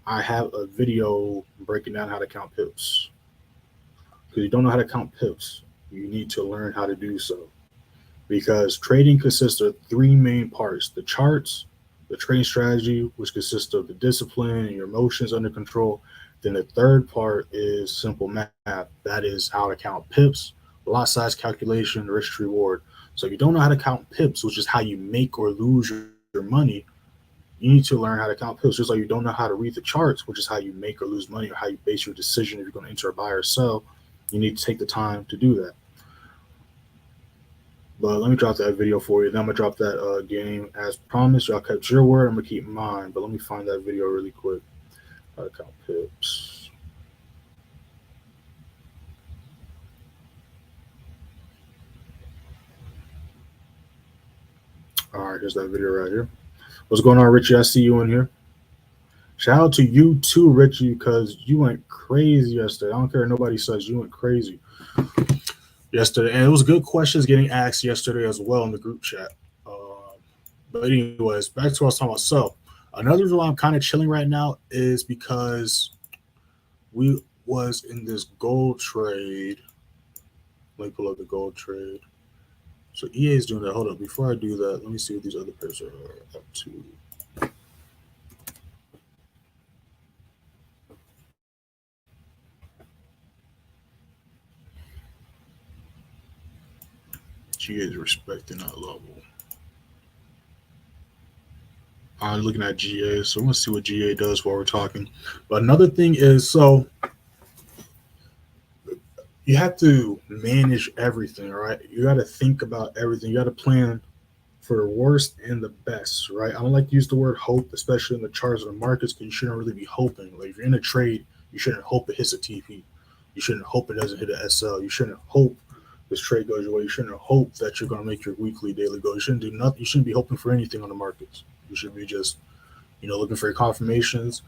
I have a video breaking down how to count pips. Because you don't know how to count pips, you need to learn how to do so. Because trading consists of 3 main parts: the charts, the trading strategy, which consists of the discipline and your emotions under control. Then the third part is simple math. That is how to count pips, lot size calculation, risk reward. So if you don't know how to count pips, which is how you make or lose your money, you need to learn how to count pips. Just like you don't know how to read the charts, which is how you make or lose money, or how you base your decision if you're going to enter a buy or sell, you need to take the time to do that. But let me drop that video for you. Then I'm going to drop that game as promised. Y'all kept your word. I'm going to keep mine. But let me find that video really quick. How to count pips. All right, here's that video right here. What's going on, Richie? I see you in here. Shout out to you too, Richie, because you went crazy yesterday. I don't care what nobody says, you went crazy yesterday. And it was good questions getting asked yesterday as well in the group chat. But anyways, back to what I was talking about. So another reason why I'm kind of chilling right now is because we was in this gold trade. Let me pull up the gold trade. So EA is doing that. Hold up. Before I do that, let me see what these other pairs are up to. GA is respecting that level. I'm looking at GA, so we're gonna see what GA does while we're talking. But another thing is, so you have to manage everything, right? You got to think about everything. You got to plan for the worst and the best, right? I don't like to use the word hope, especially in the charts or the markets, because you shouldn't really be hoping. Like if you're in a trade, you shouldn't hope it hits a TP. You shouldn't hope it doesn't hit an SL. You shouldn't hope this trade goes your way. You shouldn't hope that you're going to make your weekly, daily goal. You shouldn't do nothing. You shouldn't be hoping for anything on the markets. You should be just, looking for your confirmations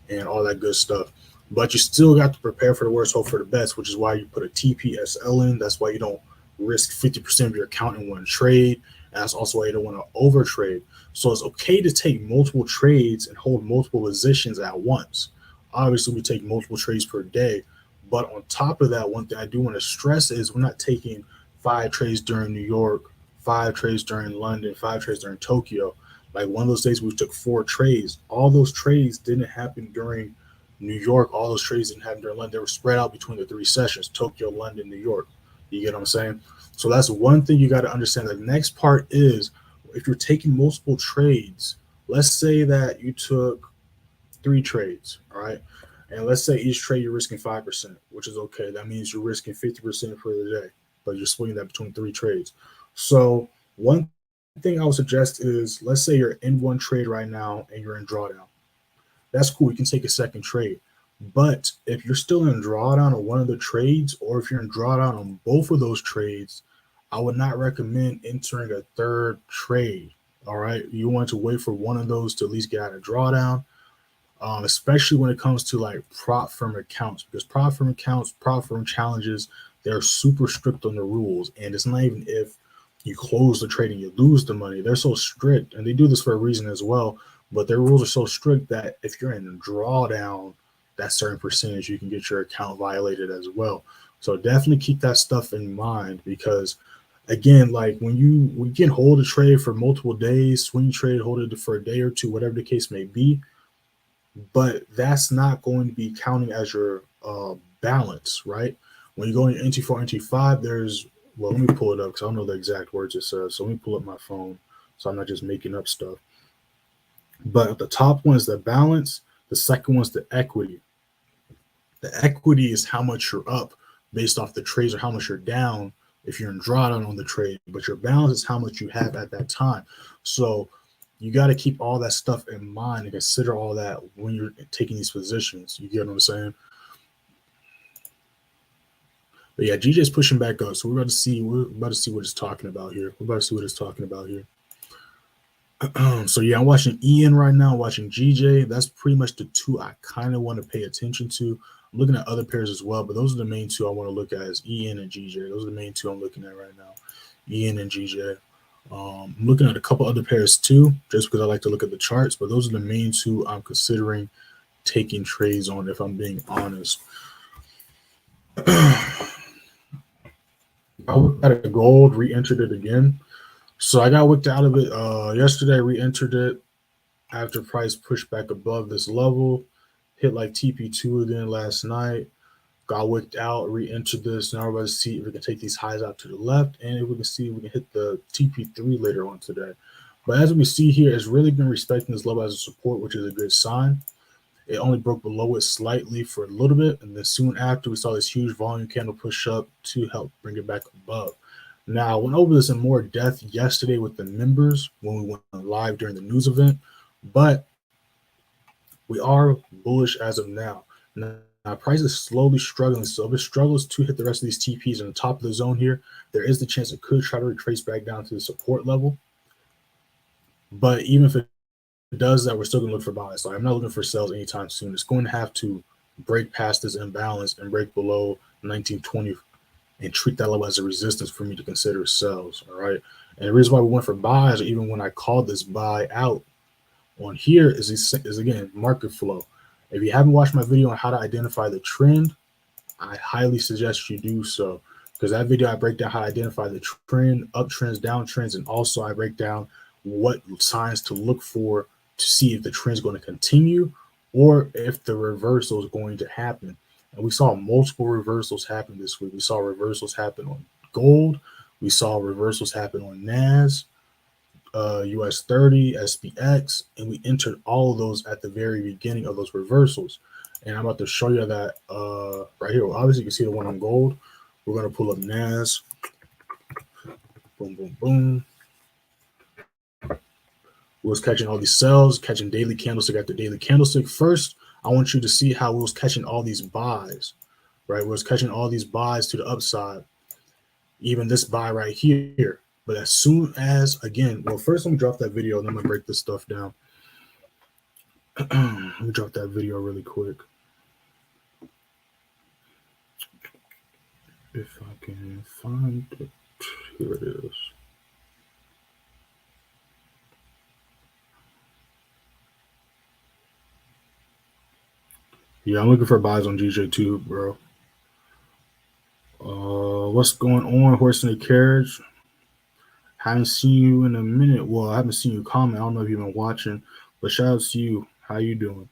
and all that good stuff. But you still got to prepare for the worst, hope for the best, which is why you put a TPSL in. That's why you don't risk 50% of your account in one trade. And that's also why you don't want to overtrade. So it's okay to take multiple trades and hold multiple positions at once. Obviously, we take multiple trades per day. But on top of that, one thing I do want to stress is we're not taking 5 trades during New York, 5 trades during London, 5 trades during Tokyo. Like one of those days we took 4 trades. All those trades didn't happen during New York. All those trades didn't happen during London. They were spread out between the 3 sessions, Tokyo, London, New York. You get what I'm saying? So that's one thing you got to understand. The next part is if you're taking multiple trades, let's say that you took 3 trades, all right? And let's say each trade you're risking 5%, which is okay. That means you're risking 50% for the day, but you're splitting that between 3 trades. So one thing I would suggest is, let's say you're in one trade right now and you're in drawdown. That's cool. You can take a second trade. But if you're still in drawdown on one of the trades, or if you're in drawdown on both of those trades, I would not recommend entering a third trade. All right. You want to wait for one of those to at least get out of drawdown, especially when it comes to like prop firm accounts, because prop firm accounts, prop firm challenges, they're super strict on the rules. And it's not even if you close the trade and you lose the money. They're so strict, and they do this for a reason as well. But their rules are so strict that if you're in a drawdown, that certain percentage, you can get your account violated as well. So definitely keep that stuff in mind, because again, like when you can hold a trade for multiple days, swing trade, hold it for a day or two, whatever the case may be, but that's not going to be counting as your balance, right? When you go into NT4, NT5, there's, well, let me pull it up because I don't know the exact words it says. So let me pull up my phone so I'm not just making up stuff. But the top one is the balance. The second one is the equity. The equity is how much you're up based off the trades, or how much you're down if you're in drawdown on the trade. But your balance is how much you have at that time. So you got to keep all that stuff in mind and consider all that when you're taking these positions. You get what I'm saying? But yeah, GJ's pushing back up. So we're about to see what it's talking about here. So yeah, I'm watching Ian right now, watching GJ. That's pretty much the 2 I kind of want to pay attention to. I'm looking at other pairs as well, but those are the main 2 I want to look at, is Ian and GJ. Those are the main 2 I'm looking at right now, Ian and GJ. I'm looking at a couple other pairs too, just because I like to look at the charts, but those are the main 2 I'm considering taking trades on, if I'm being honest. I looked at a gold, re-entered it again. So I got wicked out of it yesterday, re-entered it after price pushed back above this level, hit like TP2 again last night, got wicked out, re-entered this. Now we're about to see if we can take these highs out to the left, and if we can see if we can hit the TP3 later on today. But as we see here, it's really been respecting this level as a support, which is a good sign. It only broke below it slightly for a little bit, and then soon after we saw this huge volume candle push up to help bring it back above. Now, I went over this in more depth yesterday with the members when we went live during the news event, but we are bullish as of now. Now, price is slowly struggling, so if it struggles to hit the rest of these TPs on the top of the zone here, there is the chance it could try to retrace back down to the support level. But even if it does that, we're still going to look for buys. So I'm not looking for sales anytime soon. It's going to have to break past this imbalance and break below 1920 and treat that level as a resistance for me to consider sells. All right. And the reason why we went for buys, or even when I called this buy out on here, is again market flow. If you haven't watched my video on how to identify the trend, I highly suggest you do so, because that video I break down how to identify the trend, uptrends, downtrends, and also I break down what signs to look for to see if the trend is going to continue or if the reversal is going to happen. And we saw multiple reversals happen this week. We saw reversals happen on gold. We saw reversals happen on NAS, US30, SPX, and we entered all of those at the very beginning of those reversals. And I'm about to show you that right here. Obviously, you can see the one on gold. We're going to pull up NAS. Boom, boom, boom. We was catching all these sells, catching daily candlestick after daily candlestick. First, I want you to see how we was catching all these buys, right? We was catching all these buys to the upside, even this buy right here. But as soon as, again, well, first let me drop that video, and then I'm going to break this stuff down. Let me drop that video really quick. If I can find it, here it is. Yeah, I'm looking for buys on DJ2, bro. What's going on, horse in the carriage? Haven't seen you in a minute. Well, I haven't seen you comment. I don't know if you've been watching, but shout out to you. How you doing?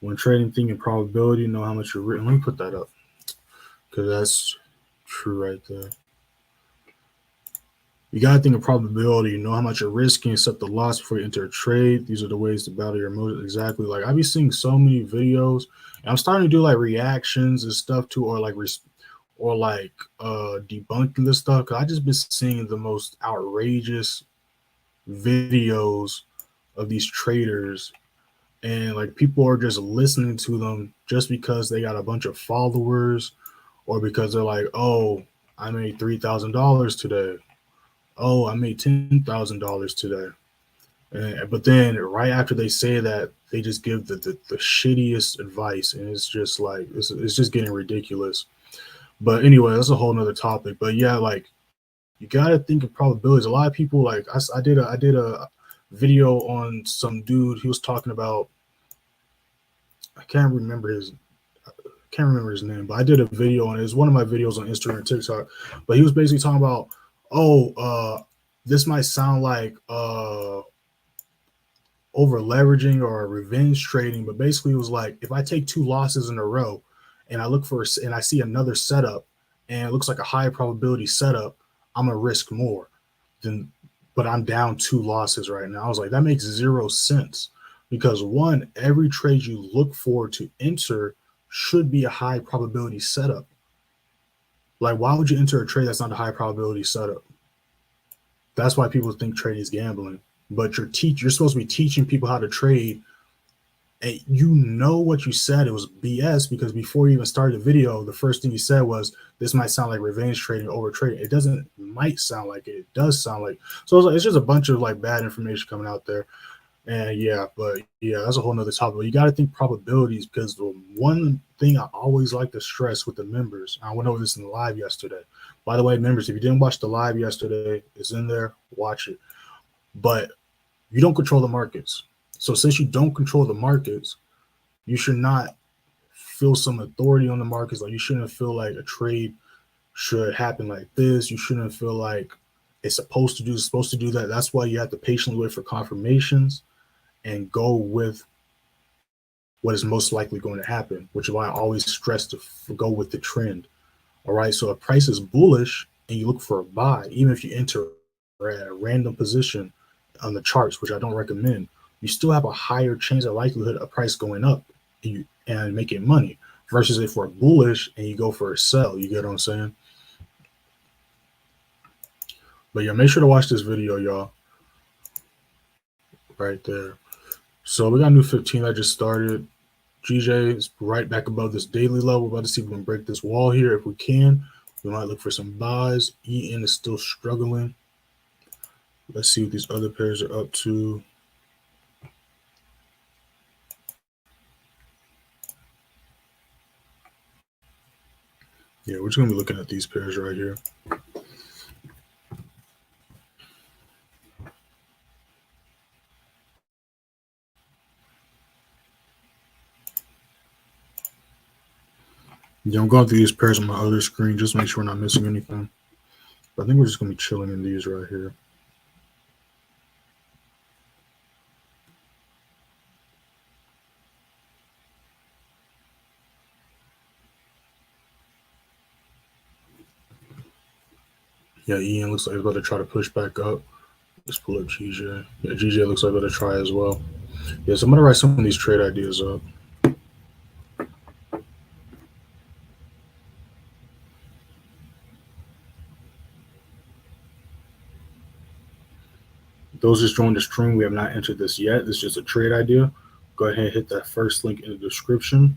When trading, thinking probability, know how much you're written. Let me put that up, because that's true right there. You got to think of probability. You know how much you're risking, accept the loss before you enter a trade. These are the ways to battle your emotions. Exactly. Like, I be seeing so many videos, and I'm starting to do like reactions and stuff too, or like debunking this stuff, because I just been seeing the most outrageous videos of these traders, and like people are just listening to them just because they got a bunch of followers, or because they're like, oh, I made $3,000 today. Oh, I made $10,000 today. But then right after they say that, they just give the shittiest advice, and it's just like it's just getting ridiculous. But anyway, that's a whole nother topic. But yeah, like, you got to think of probabilities. A lot of people, like, I did a video on some dude. He was talking about, I can't remember his name, but I did a video on it. It's one of my videos on Instagram and TikTok. But he was basically talking about, this might sound like over leveraging or revenge trading, but basically it was like, if I take 2 losses in a row and I see another setup and it looks like a high probability setup, I'm gonna risk more but I'm down 2 losses right now. I was like, that makes 0 sense, because one, every trade you look for to enter should be a high probability setup. Like, why would you enter a trade that's not a high probability setup? That's why people think trading is gambling. But you're supposed to be teaching people how to trade, and you know what you said, it was BS, because before you even started the video, the first thing you said was, this might sound like revenge trading, over trading. It doesn't might sound like it does sound like. So it's just a bunch of like bad information coming out there. And yeah, but yeah, that's a whole nother topic. But you got to think probabilities, because the one thing I always like to stress with the members, I went over this in the live yesterday. By the way, members, if you didn't watch the live yesterday, it's in there, watch it. But you don't control the markets. So since you don't control the markets, you should not feel some authority on the markets. Like, you shouldn't feel like a trade should happen like this. You shouldn't feel like it's supposed to do that. That's why you have to patiently wait for confirmations and go with what is most likely going to happen, which is why I always stress to go with the trend. All right. So if price is bullish and you look for a buy, even if you enter at a random position on the charts, which I don't recommend, you still have a higher chance of likelihood of price going up and making money, versus if we're bullish and you go for a sell. You get what I'm saying? But yeah, make sure to watch this video, y'all. Right there. So we got a new 15 I just started. GJ is right back above this daily level. We're about to see if we can break this wall here. If we can, we might look for some buys. EN is still struggling. Let's see what these other pairs are up to. Yeah, we're just gonna be looking at these pairs right here. Yeah, I'm going through these pairs on my other screen just to make sure we're not missing anything. But I think we're just gonna be chilling in these right here. Yeah, Ian looks like he's about to try to push back up. Let's pull up GJ. Yeah, GJ looks like he's about to try as well. Yeah, so I'm gonna write some of these trade ideas up. Those just joined the stream, we have not entered this yet. This is just a trade idea. Go ahead and hit that first link in the description.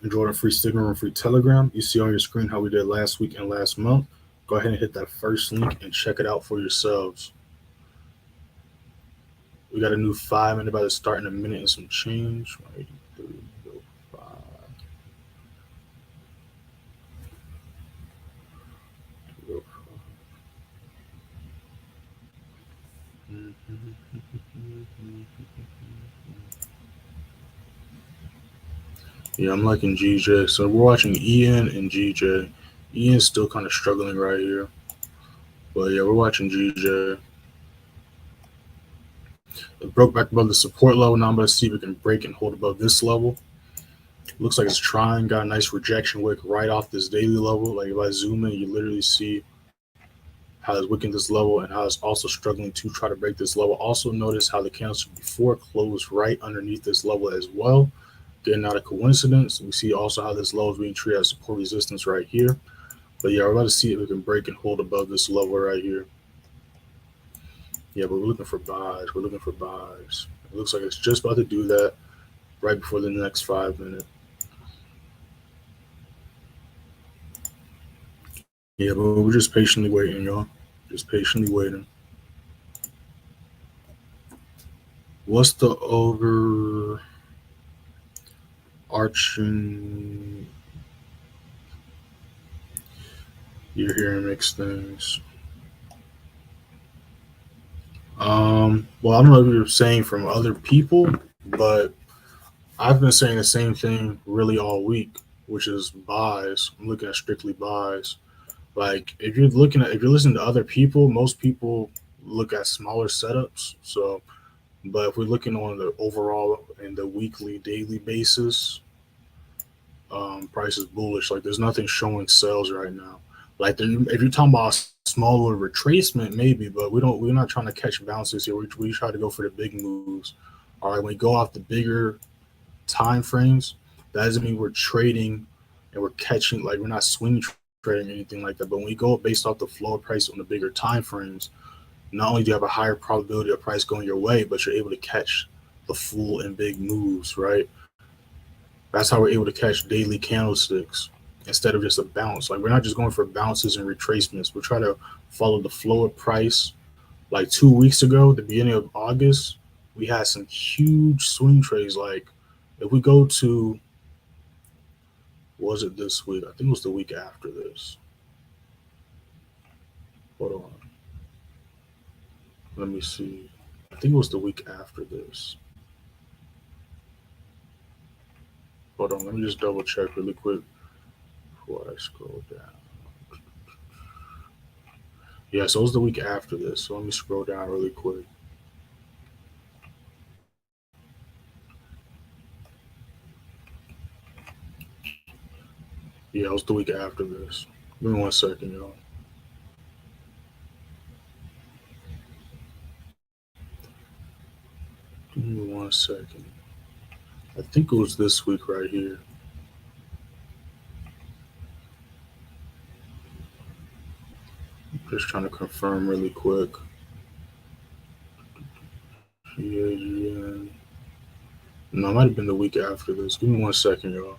Enjoy the free signal and free telegram. You see on your screen how we did last week and last month. Go ahead and hit that first link and check it out for yourselves. We got a new 5-minute about to start in a minute and some change. 183.05. Yeah, I'm liking GJ. So we're watching Ian and GJ. Ian's still kind of struggling right here. But yeah, we're watching GJ. It broke back above the support level. Now I'm going to see if it can break and hold above this level. Looks like it's trying. Got a nice rejection wick right off this daily level. Like if I zoom in, you literally see how it's wicking this level and how it's also struggling to try to break this level. Also notice how the candlestick before closed right underneath this level as well. Again, not a coincidence. We see also how this level is being treated as support resistance right here. But yeah, we're about to see if we can break and hold above this level right here. Yeah, but we're looking for buys. We're looking for buys. It looks like it's just about to do that right before the next 5 minute. Yeah, but we're just patiently waiting, y'all. Just patiently waiting. What's the overarching? You're hearing mixed things. Well, I don't know if you're saying from other people, but I've been saying the same thing really all week, which is buys. I'm looking at strictly buys. Like if you're listening to other people, most people look at smaller setups. So, but if we're looking on the overall and the weekly, daily basis, price is bullish. Like there's nothing showing sales right now. Like if you're talking about a smaller retracement, maybe, but we're not trying to catch bounces here. We try to go for the big moves. All right, when we go off the bigger time frames, that doesn't mean we're trading and we're catching, like we're not swing trading or anything like that. But when we go based off the flow of price on the bigger time frames, not only do you have a higher probability of price going your way, but you're able to catch the full and big moves, right? That's how we're able to catch daily candlesticks instead of just a bounce. Like we're not just going for bounces and retracements. We're trying to follow the flow of price. Like 2 weeks ago, the beginning of August, we had some huge swing trades. Like if we go to, was it this week? I think it was the week after this. Hold on. Let me see. I think it was the week after this. Hold on. Let me just double check really quick before I scroll down. Yeah, so it was the week after this. So let me scroll down really quick. Yeah, it was the week after this. Give me 1 second, y'all. Give me 1 second. I think it was this week right here. Just trying to confirm really quick. Yeah. No, it might have been the week after this. Give me 1 second, y'all.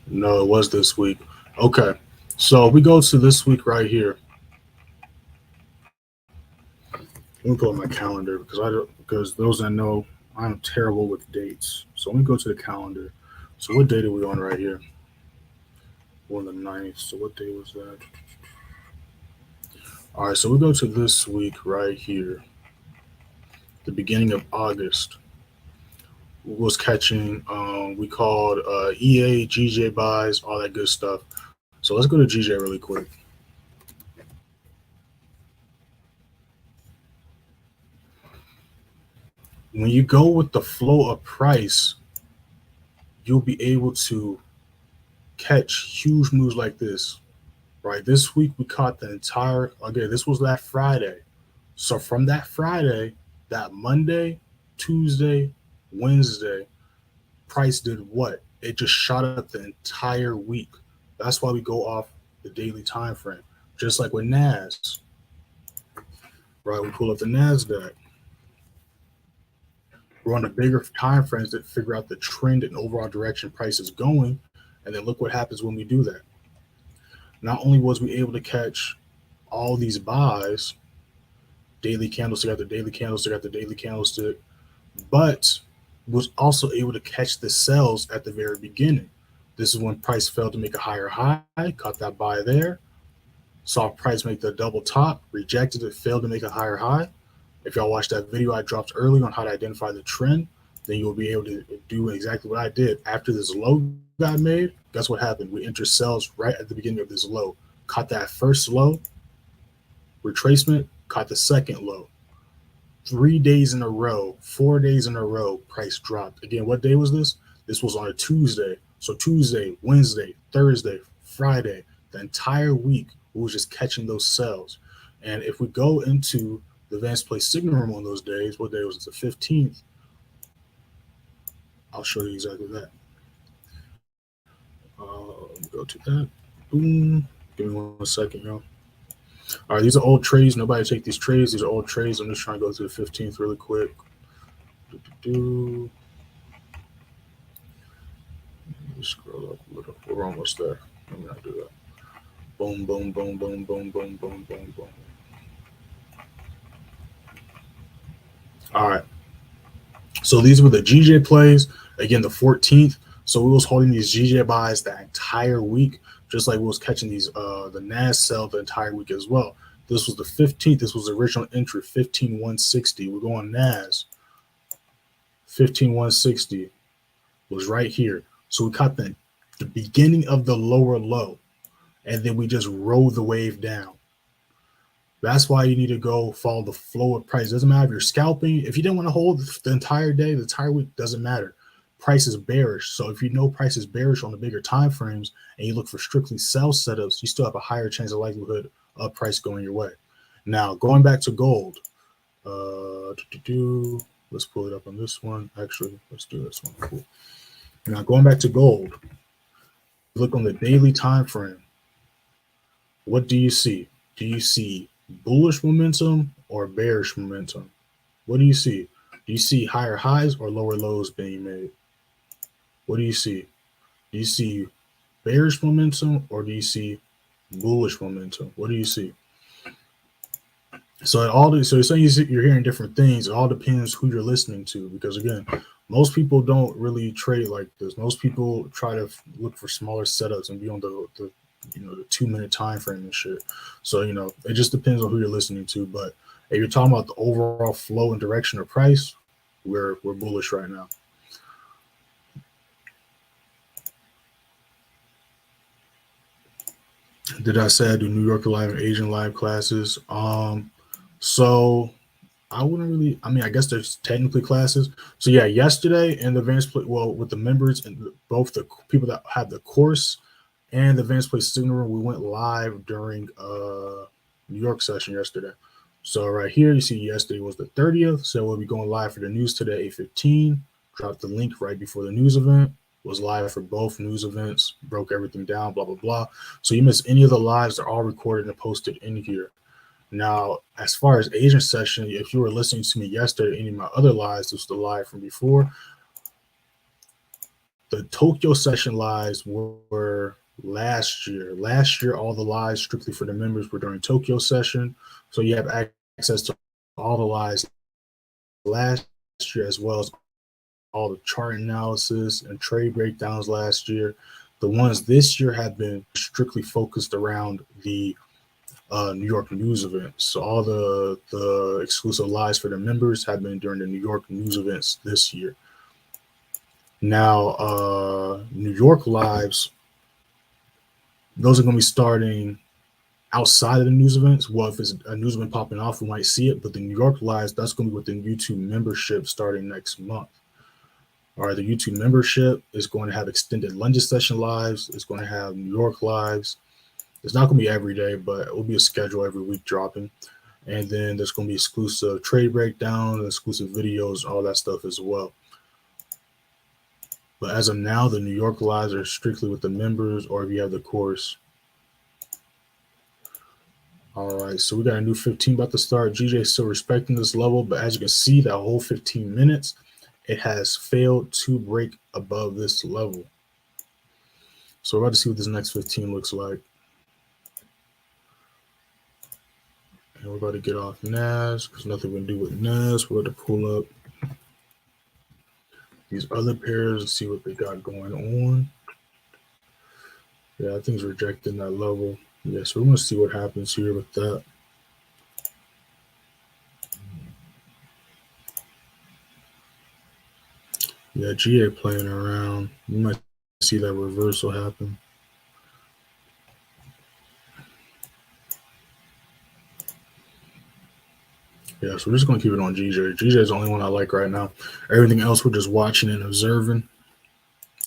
No, it was this week. Okay. So we go to this week right here. Let me pull up my calendar because those that know, I'm terrible with dates. So let me go to the calendar. So what date are we on right here? We're on the 9th. So what day was that? All right, so we go to this week right here, the beginning of August. We was catching, we called EA, GJ buys, all that good stuff. So let's go to GJ really quick. When you go with the flow of price, you'll be able to catch huge moves like this, right? This week we caught the entire, again, this was that Friday. So from that Friday, that Monday, Tuesday, Wednesday, price did what? It just shot up the entire week. That's why we go off the daily time frame. Just like with NAS, right? We pull up the NASDAQ. We're on the bigger time frames that figure out the trend and overall direction price is going. And then look what happens when we do that. Not only was we able to catch all these buys, daily candlestick after daily candlestick after daily candlestick, but was also able to catch the sells at the very beginning. This is when price failed to make a higher high, caught that buy there, saw price make the double top, rejected it, failed to make a higher high. If y'all watched that video I dropped early on how to identify the trend, then you'll be able to do exactly what I did. After this low got made, guess what happened? We entered sells right at the beginning of this low, caught that first low, retracement, caught the second low. 3 days in a row, 4 days in a row, price dropped. Again, what day was this? This was on a Tuesday. So Tuesday, Wednesday, Thursday, Friday, the entire week, we was just catching those sells. And if we go into the advanced play signal room on those days, what day was it? The 15th. I'll show you exactly that. Go to that. Boom. Give me 1 second, y'all. All right, these are old trades. Nobody take these trades. These are old trades. I'm just trying to go to the 15th really quick. Scroll up a little. We're almost there. Let me not do that. Boom, boom, boom, boom, boom, boom, boom, boom, boom. All right. So these were the GJ plays. Again, the 14th. So we was holding these GJ buys that entire week, just like we was catching these the NAS sell the entire week as well. This was the 15th. This was the original entry, 15,160. We're going NAS. 15,160 was right here. So we caught the beginning of the lower low, and then we just rode the wave down. That's why you need to go follow the flow of price. Doesn't matter if you're scalping. If you didn't want to hold the entire day, the entire week, doesn't matter. Price is bearish. So if you know price is bearish on the bigger time frames and you look for strictly sell setups, you still have a higher chance of likelihood of price going your way. Now, going back to gold. Let's pull it up on this one. Actually, let's do this one. Cool. Now, going back to gold. Look on the daily time frame. What do you see? Do you see bullish momentum or bearish momentum? What do you see? Do you see higher highs or lower lows being made? What do you see? Do you see bearish momentum or do you see bullish momentum? What do you see? So you're saying you're hearing different things. It all depends who you're listening to, because again, most people don't really trade like this. Most people try to look for smaller setups and be on the 2-minute time frame and shit. So it just depends on who you're listening to. But if you're talking about the overall flow and direction of price, we're bullish right now. Did I say I do New York Live and Asian Live classes? So I wouldn't really. I mean, I guess there's technically classes. So yeah, yesterday in the advanced play, well, with the members and both the people that have the course and the advanced play signal room, we went live during New York session yesterday. So right here, you see yesterday was the 30th. So we'll be going live for the news today, 8:15. Dropped the link right before the news event. Was live for both news events. Broke everything down, blah, blah, blah. So you miss any of the lives, they're all recorded and posted in here. Now, as far as Asian session, if you were listening to me yesterday, any of my other lives, this was the live from before. The Tokyo session lives were last year. Last year, all the lives strictly for the members were during Tokyo session. So you have access to all the lives last year as well as all the chart analysis and trade breakdowns last year. The ones this year have been strictly focused around the New York news events. So all the exclusive lives for the members have been during the New York news events this year. Now, New York lives, those are going to be starting outside of the news events. Well, if it's a news event popping off, we might see it. But the New York lives, that's going to be within YouTube membership starting next month. All right, the YouTube membership is going to have extended London session lives. It's going to have New York lives. It's not going to be every day, but it will be a schedule every week dropping. And then there's going to be exclusive trade breakdowns, exclusive videos, all that stuff as well. But as of now, the New York lives are strictly with the members, or if you have the course. All right, so we got a new 15 about to start. GJ is still respecting this level, but as you can see, that whole 15 minutes, it has failed to break above this level. So we're about to see what this next 15 looks like. And we're about to get off NAS because nothing we can do with NAS. We're going to pull up these other pairs and see what they got going on. Yeah, I think it's rejecting that level. Yeah, so we're going to see what happens here with that. Yeah, GA playing around. You might see that reversal happen. Yeah, so we're just going to keep it on GJ. GJ is the only one I like right now. Everything else, we're just watching and observing.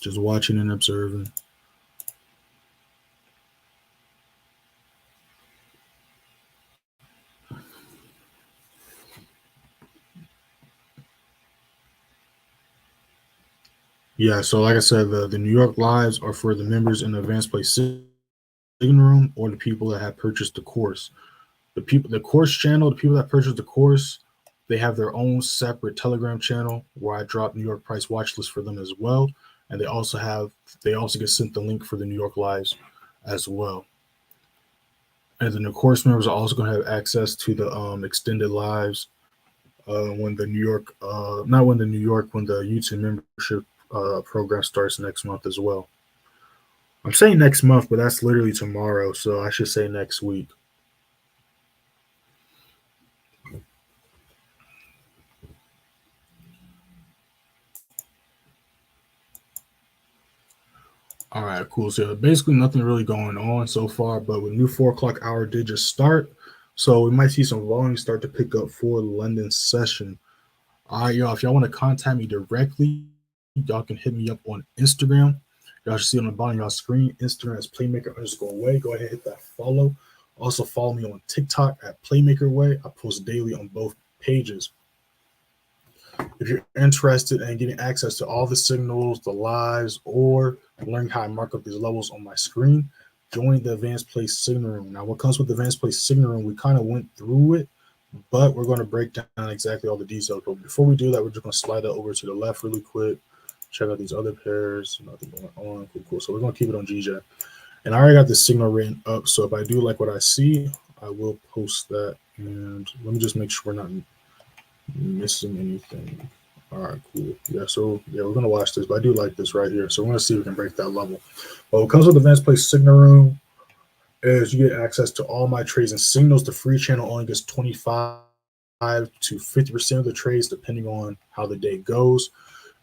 Just watching and observing. Yeah, so like I said, the New York lives are for the members in the advanced play sitting room or the people that have purchased the course. The course channel, the people that purchased the course, they have their own separate Telegram channel where I drop New York price watch list for them as well. And they also get sent the link for the New York lives as well. And then the course members are also going to have access to the extended lives when the YouTube membership program starts next month as well. I'm saying next month, but that's literally tomorrow, so I should say next week. All right, cool. So basically nothing really going on so far, but with new 4 o'clock hour did just start. So we might see some volume start to pick up for the London session. All right, y'all, if y'all want to contact me directly, y'all can hit me up on Instagram. Y'all should see on the bottom of y'all screen, Instagram is Playmaker_way. Go ahead and hit that follow. Also follow me on TikTok at PlaymakerWay. I post daily on both pages. If you're interested in getting access to all the signals, the lives, or learning how I mark up these levels on my screen, join the Advanced Play Signal Room. Now, what comes with the Advanced Play Signal Room, we kind of went through it, but we're going to break down exactly all the details. But before we do that, we're just going to slide that over to the left really quick. Check out these other pairs. Nothing going on. Cool. So we're going to keep it on GJ. And I already got the signal written up. So if I do like what I see, I will post that. And let me just make sure we're not missing anything. All right, cool. Yeah, so yeah, we're gonna watch this, but I do like this right here. So we're gonna see if we can break that level. But what comes with the Advanced Play Signal Room is you get access to all my trades and signals. The free channel only gets 25 to 50% of the trades, depending on how the day goes.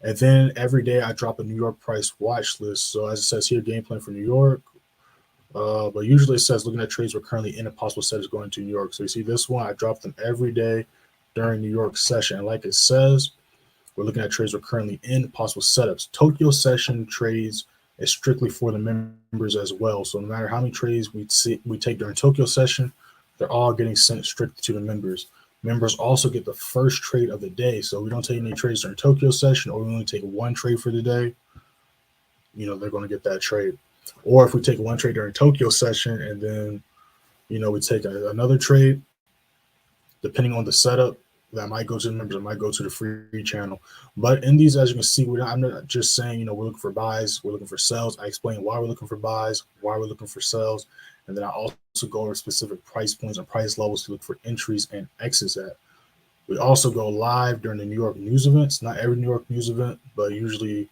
And then every day I drop a New York price watch list. So as it says here, game plan for New York. But usually it says looking at trades we're currently in, a possible set is going to New York. So you see this one, I drop them every day during New York session. And like it says, we're looking at trades we're currently in, possible setups. Tokyo session trades is strictly for the members as well. So no matter how many trades we take during Tokyo session, they're all getting sent strictly to the members. Members also get the first trade of the day. So we don't take any trades during Tokyo session, or we only take one trade for the day. They're going to get that trade. Or if we take one trade during Tokyo session and then, we take another trade, depending on the setup, that might go to the members, it might go to the free channel. But in these, as you can see, I'm not just saying, we're looking for buys, we're looking for sells. I explain why we're looking for buys, why we're looking for sells. And then I also go over specific price points and price levels to look for entries and exits at. We also go live during the New York news events. Not every New York news event, but usually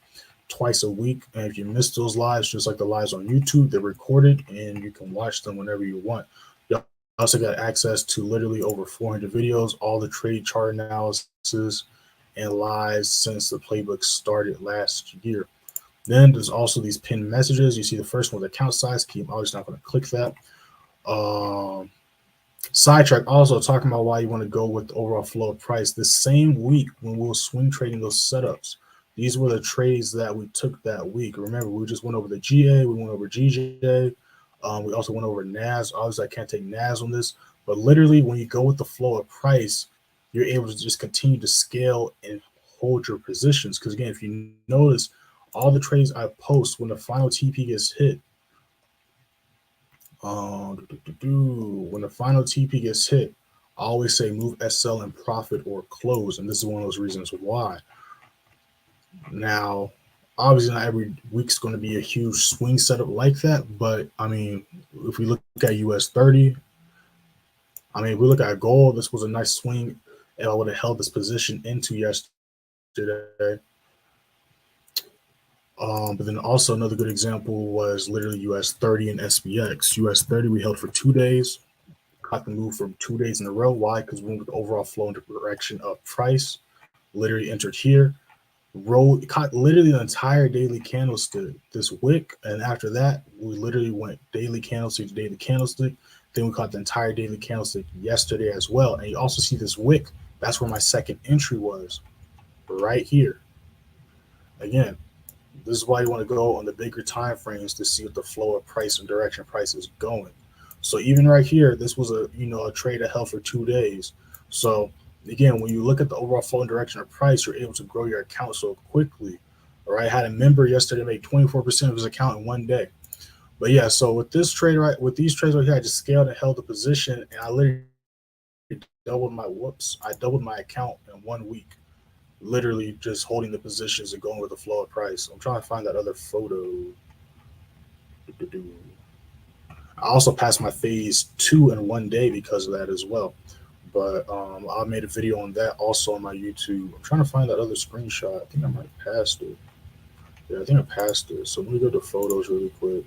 twice a week. And if you miss those lives, just like the lives on YouTube, they're recorded and you can watch them whenever you want. You also got access to literally over 400 videos, all the trade chart analysis and lives since the playbook started last year. Then there's also these pinned messages. You see the first one with account size key. I'm obviously not going to click that. Sidetrack, also talking about why you want to go with the overall flow of price. The same week when we were swing trading those setups, these were the trades that we took that week. Remember, we just went over the GA, we went over GJ, we also went over NAS. Obviously, I can't take NAS on this, but literally when you go with the flow of price, you're able to just continue to scale and hold your positions. Because again, if you notice, all the trades I post when the final TP gets hit, when the final TP gets hit, I always say move SL and profit or close, and this is one of those reasons why. Now, obviously, not every week's going to be a huge swing setup like that, but I mean, if we look at US30, I mean, if we look at gold, this was a nice swing, and I would have held this position into yesterday. But then also another good example was literally US30 and SPX. US30 we held for 2 days. Caught the move from 2 days in a row. Why? Because we went with the overall flow in the direction of price. Literally entered here. Caught literally the entire daily candlestick, this wick. And after that, we literally went daily candlestick to daily candlestick. Then we caught the entire daily candlestick yesterday as well. And you also see this wick. That's where my second entry was. Right here. Again, this is why you want to go on the bigger time frames to see what the flow of price and direction price is going. So even right here, this was a trade that held for 2 days. So again, when you look at the overall flow and direction of price, you're able to grow your account so quickly. All right, I had a member yesterday make 24% of his account in 1 day. But yeah, so with this trade with these trades right here, I just scaled and held the position, and I literally doubled my account in 1 week. Literally just holding the positions and going with the flow of price. I'm trying to find that other photo. I also passed my phase 2 in 1 day because of that as well. But I made a video on that also on my YouTube. I'm trying to find that other screenshot. I think I might have passed it. Yeah, I think I passed it. So let me go to photos really quick.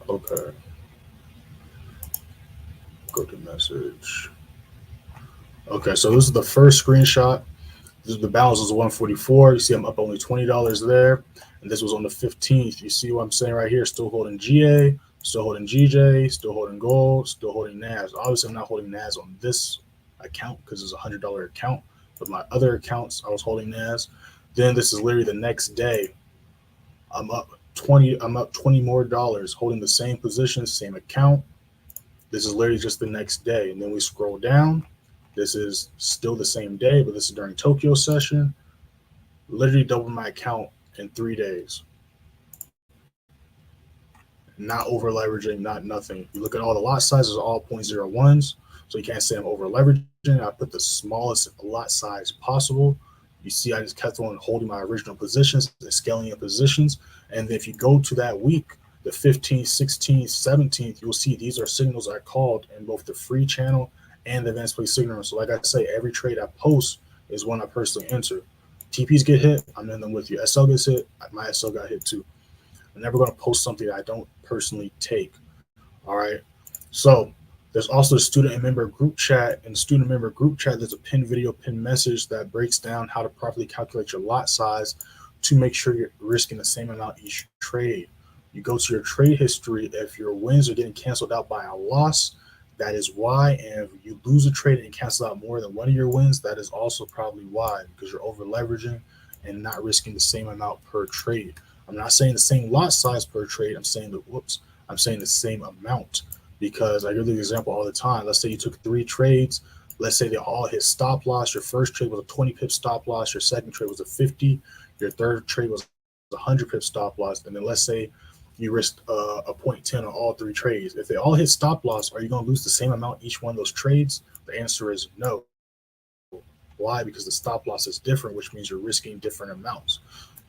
Okay. Go to message. Okay, so this is the first screenshot. The balance was 144. You see I'm up only $20 there. And this was on the 15th. You see what I'm saying right here? Still holding GA, still holding GJ, still holding gold, still holding NAS. Obviously, I'm not holding NAS on this account because it's a $100 account. But my other accounts, I was holding NAS. Then this is literally the next day. I'm up 20 more dollars holding the same position, same account. This is literally just the next day. And then we scroll down. This is still the same day, but this is during Tokyo session. Literally doubled my account in 3 days. Not over leveraging, not nothing. You look at all the lot sizes, all 0.01s. So you can't say I'm over leveraging. I put the smallest lot size possible. You see, I just kept on holding my original positions and scaling in positions. And if you go to that week, the 15th, 16th, 17th, you'll see these are signals I called in both the free channel and the advanced play signal. So like I say, every trade I post is one I personally enter. TPs get hit, I'm in them with you. SL gets hit, my SL got hit too. I'm never going to post something that I don't personally take. All right. So there's also a student and member group chat. In the student member group chat, there's a pinned video, pinned message that breaks down how to properly calculate your lot size to make sure you're risking the same amount each trade. You go to your trade history. If your wins are getting canceled out by a loss, that is why. And if you lose a trade and cancel out more than one of your wins, that is also probably why, because you're over leveraging and not risking the same amount per trade. I'm not saying the same lot size per trade. I'm saying I'm saying the same amount, because I give the example all the time. Let's say you took 3 trades. Let's say they all hit stop loss. Your first trade was a 20 pip stop loss. Your second trade was a 50. Your third trade was a 100 pip stop loss. And then let's say you risked a 0.10 on all 3 trades. If they all hit stop loss, are you going to lose the same amount each one of those trades? The answer is no. Why? Because the stop loss is different, which means you're risking different amounts.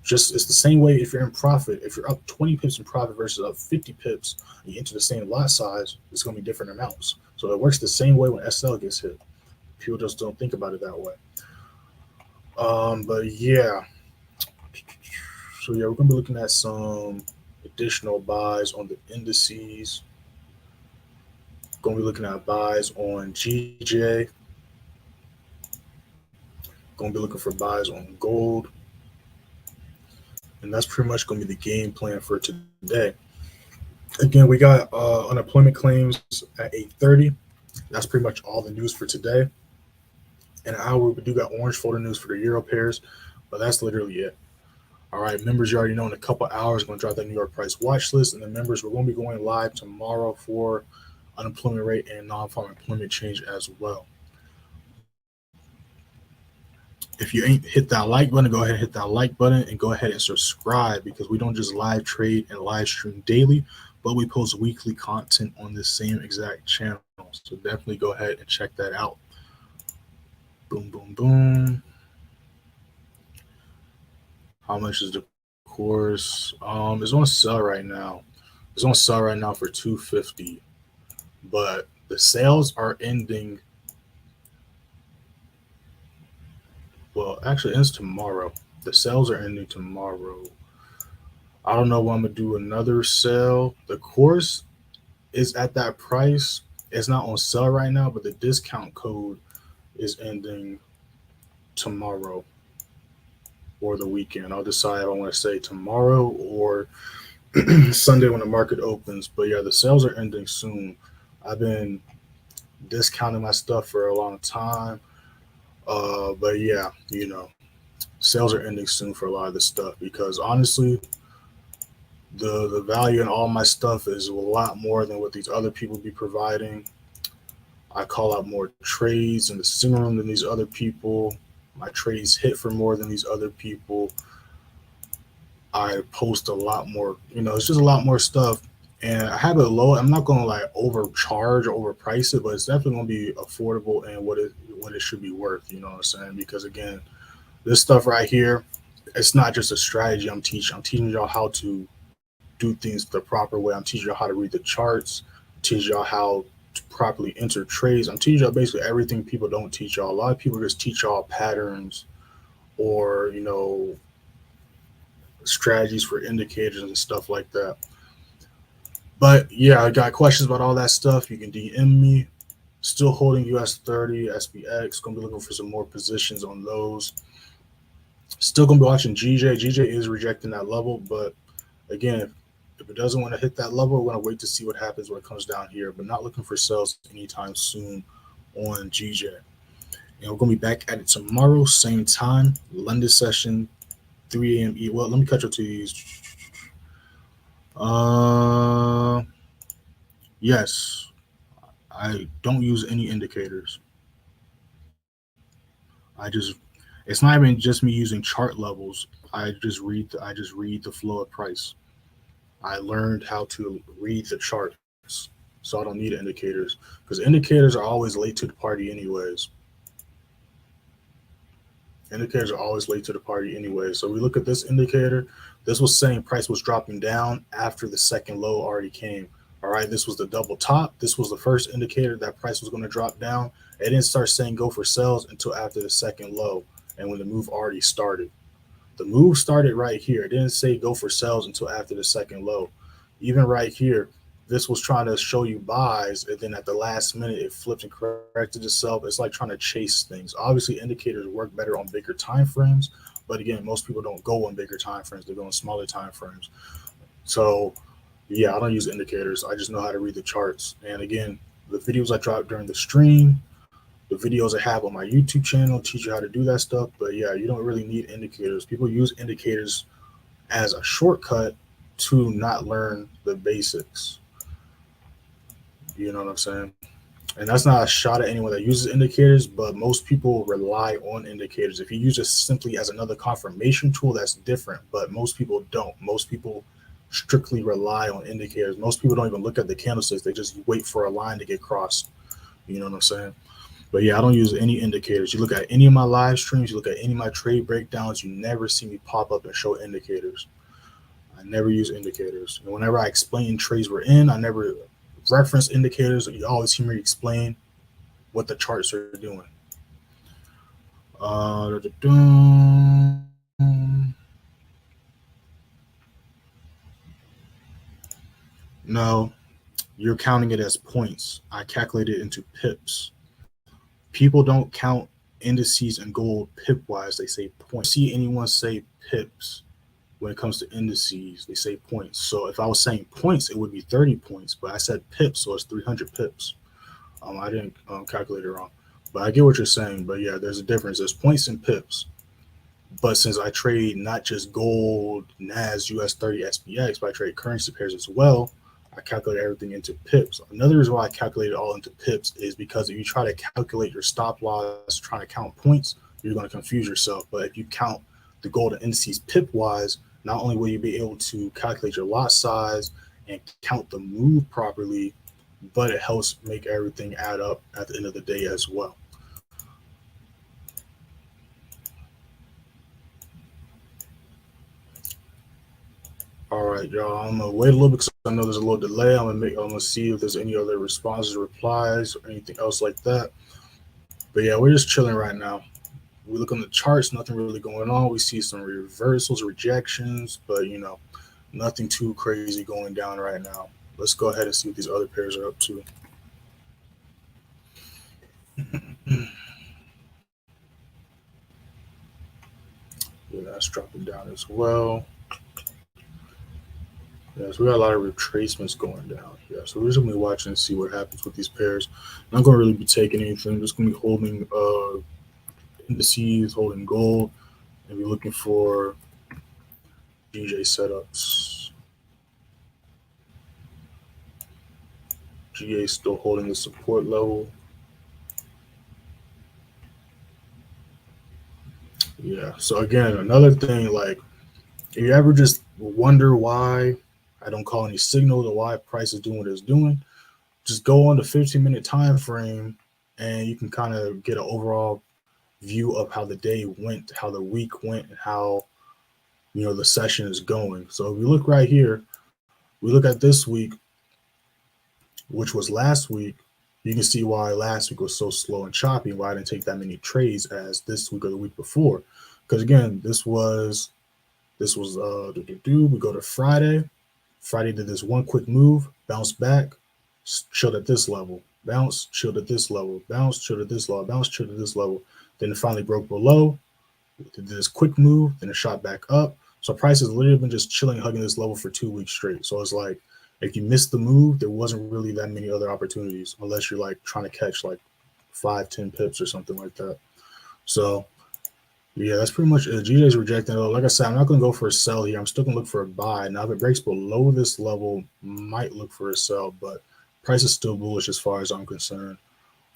Just it's the same way if you're in profit. If you're up 20 pips in profit versus up 50 pips, and you enter the same lot size, it's going to be different amounts. So it works the same way when SL gets hit. People just don't think about it that way. But yeah. So yeah, we're going to be looking at some additional buys on the indices. Going to be looking at buys on GJ. Going to be looking for buys on gold. And that's pretty much going to be the game plan for today. Again, we got unemployment claims at 8:30. That's pretty much all the news for today. In an hour, we do got orange folder news for the euro pairs, but that's literally it. All right, members, you already know in a couple hours, going to drop that New York price watch list. And the members, we're going to be going live tomorrow for unemployment rate and non-farm employment change as well. If you ain't hit that like button, go ahead and hit that like button and go ahead and subscribe, because we don't just live trade and live stream daily, but we post weekly content on this same exact channel. So definitely go ahead and check that out. Boom, boom, boom. How much is the course? It's on sale right now. It's on sale right now for $250, but the sales are ending. Well, actually, it ends tomorrow. The sales are ending tomorrow. I don't know when I'm going to do another sale. The course is at that price. It's not on sale right now, but the discount code is ending tomorrow or the weekend. I'll decide if I want to say tomorrow or Sunday when the market opens. But yeah, the sales are ending soon. I've been discounting my stuff for a long time. But yeah, you know, sales are ending soon for a lot of this stuff, because honestly, the value in all my stuff is a lot more than what these other people be providing. I call out more trades in the single room than these other people. My trades hit for more than these other people. I post a lot more, you know, it's just a lot more stuff. And I have it low. I'm not going to like overcharge or overprice it, but it's definitely going to be affordable and what it should be worth. You know what I'm saying? Because again, this stuff right here, it's not just a strategy I'm teaching. I'm teaching y'all how to do things the proper way. I'm teaching y'all how to read the charts. I'm teaching y'all how to properly enter trades. I'm teaching y'all basically everything people don't teach y'all. A lot of people just teach y'all patterns or, you know, strategies for indicators and stuff like that. But yeah, I got questions about all that stuff. You can DM me. Still holding US30, SPX. Gonna be looking for some more positions on those. Still gonna be watching GJ. GJ is rejecting that level, but again, if it doesn't want to hit that level, we're gonna wait to see what happens when it comes down here. But not looking for sales anytime soon on GJ. And we're gonna be back at it tomorrow, same time. London session, 3 a.m. Well, let me catch up to these. Yes, I don't use any indicators. It's not even just me using chart levels. I just read the flow of price. I learned how to read the charts, so I don't need indicators, because indicators are always late to the party anyways. Indicators are always late to the party anyway. So we look at this indicator. This was saying price was dropping down after the second low already came. All right, this was the double top. This was the first indicator that price was going to drop down. It didn't start saying go for sales until after the second low, and when the move already started. The move started right here. It didn't say go for sales until after the second low. Even right here, this was trying to show you buys, and then at the last minute, it flipped and corrected itself. It's like trying to chase things. Obviously, indicators work better on bigger time frames, but again, most people don't go on bigger time frames. They go on smaller time frames. So yeah, I don't use indicators. I just know how to read the charts. And again, the videos I drop during the stream, the videos I have on my YouTube channel teach you how to do that stuff. But yeah, you don't really need indicators. People use indicators as a shortcut to not learn the basics. You know what I'm saying? And that's not a shot at anyone that uses indicators, but most people rely on indicators. If you use it simply as another confirmation tool, that's different, but most people don't. Most people strictly rely on indicators. Most people don't even look at the candlesticks. They just wait for a line to get crossed. You know what I'm saying? But yeah, I don't use any indicators. You look at any of my live streams, you look at any of my trade breakdowns, you never see me pop up and show indicators. I never use indicators. And whenever I explain trades we're in, I never reference indicators. You always hear me explain what the charts are doing. No, you're counting it as points. I calculate it into pips. People don't count indices and gold pip wise. They say points. See anyone say pips when it comes to indices? They say points. So if I was saying points, it would be 30 points, but I said pips, so it's 300 pips. I didn't calculate it wrong, but I get what you're saying. But yeah, there's a difference. There's points and pips. But since I trade not just gold, NAS, US30, SPX, but I trade currency pairs as well, I calculate everything into pips. Another reason why I calculate it all into pips is because if you try to calculate your stop loss, trying to count points, you're going to confuse yourself. But if you count the gold and indices pip wise, not only will you be able to calculate your lot size and count the move properly, but it helps make everything add up at the end of the day as well. All right, y'all. I'm gonna wait a little bit because I know there's a little delay. I'm gonna see if there's any other responses, replies, or anything else like that. But yeah, we're just chilling right now. We look on the charts, nothing really going on. We see some reversals, rejections, but you know, nothing too crazy going down right now. Let's go ahead and see what these other pairs are up to. Yeah, that's dropping down as well. Yeah, so we got a lot of retracements going down. Yeah, so we're just gonna be watching and see what happens with these pairs. I'm not gonna really be taking anything. I'm just gonna be holding indices, holding gold, and be looking for GJ setups. GA still holding the support level. Yeah. So again, another thing, like if you ever just wonder why I don't call any signal to why price is doing what it's doing, just go on the 15-minute time frame and you can kind of get an overall view of how the day went, how the week went, and how the session is going. So if we look right here, we look at this week, which was last week. You can see why last week was so slow and choppy, why I didn't take that many trades as this week or the week before. Because again, this was we go to Friday. Friday did this one quick move, bounced back, chilled at this level, bounce, chilled at this level, bounce, chilled at this level, bounce, chilled at this level. Then it finally broke below, did this quick move, then it shot back up. So price has literally been just chilling, hugging this level for 2 weeks straight. So it's like, if you missed the move, there wasn't really that many other opportunities unless you're like trying to catch like 5-10 pips or something like that. So yeah, that's pretty much it. GJ's rejecting it. Like I said, I'm not going to go for a sell here. I'm still going to look for a buy. Now, if it breaks below this level, might look for a sell, but price is still bullish as far as I'm concerned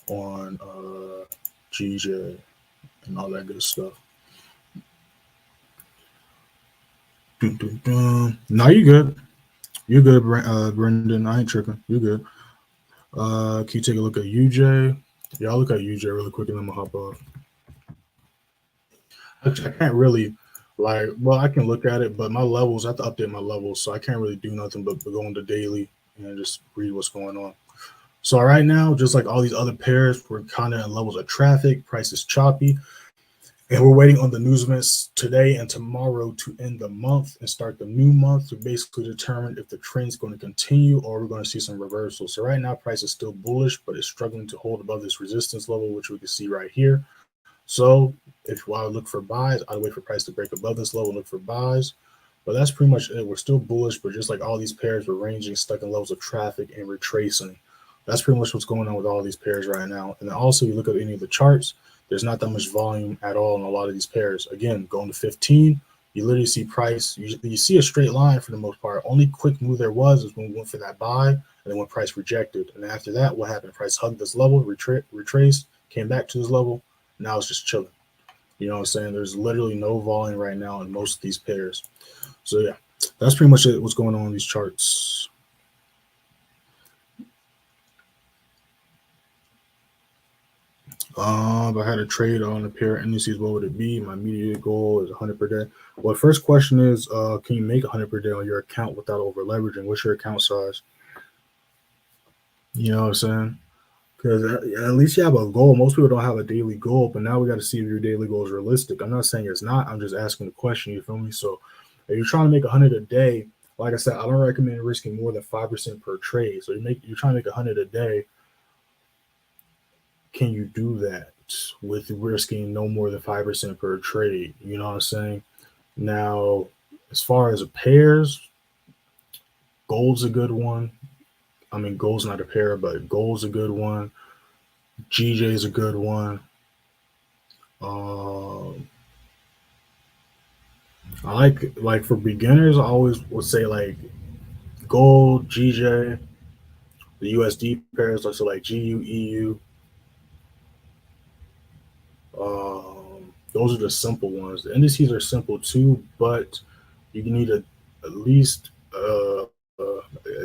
on GJ and all that good stuff. No, you good. You're good, Brendan. I ain't tripping. You're good. Can you take a look at UJ? Yeah, I'll look at UJ really quick and then I'm going to hop off. I can't really, I can look at it, but my levels, I have to update my levels, so I can't really do nothing but go into daily and just read what's going on. So right now, just like all these other pairs, we're kind of in levels of traffic, price is choppy, and we're waiting on the news events today and tomorrow to end the month and start the new month to basically determine if the trend is going to continue or we're going to see some reversal. So right now, price is still bullish, but it's struggling to hold above this resistance level, which we can see right here. So while I look for buys, I'd wait for price to break above this level and look for buys. But that's pretty much it. We're still bullish, but just like all these pairs, we're ranging, stuck in levels of traffic and retracing. That's pretty much what's going on with all these pairs right now. And then also, you look at any of the charts, there's not that much volume at all in a lot of these pairs. Again, going to 15, you literally see price. You see a straight line for the most part. Only quick move there was when we went for that buy, and then when price rejected. And after that, what happened? Price hugged this level, retraced, came back to this level. Now it's just chilling. You know what I'm saying? There's literally no volume right now in most of these pairs. So yeah, that's pretty much it. What's going on in these charts? If I had a trade on a pair of indices, what would it be? My immediate goal is 100 per day. Well, first question is, can you make 100 per day on your account without over leveraging? What's your account size? You know what I'm saying? Because at least you have a goal. Most people don't have a daily goal, but now we got to see if your daily goal is realistic. I'm not saying it's not. I'm just asking the question. You feel me? So if you're trying to make 100 a day, like I said, I don't recommend risking more than 5% per trade. So you're trying to make 100 a day. Can you do that with risking no more than 5% per trade? You know what I'm saying? Now, as far as pairs, gold's a good one. I mean, gold's not a pair, but gold's a good one. GJ's a good one. I like for beginners, I always would say like gold, GJ, the USD pairs, also like GU, EU. Those are the simple ones. The indices are simple too, but you need at least a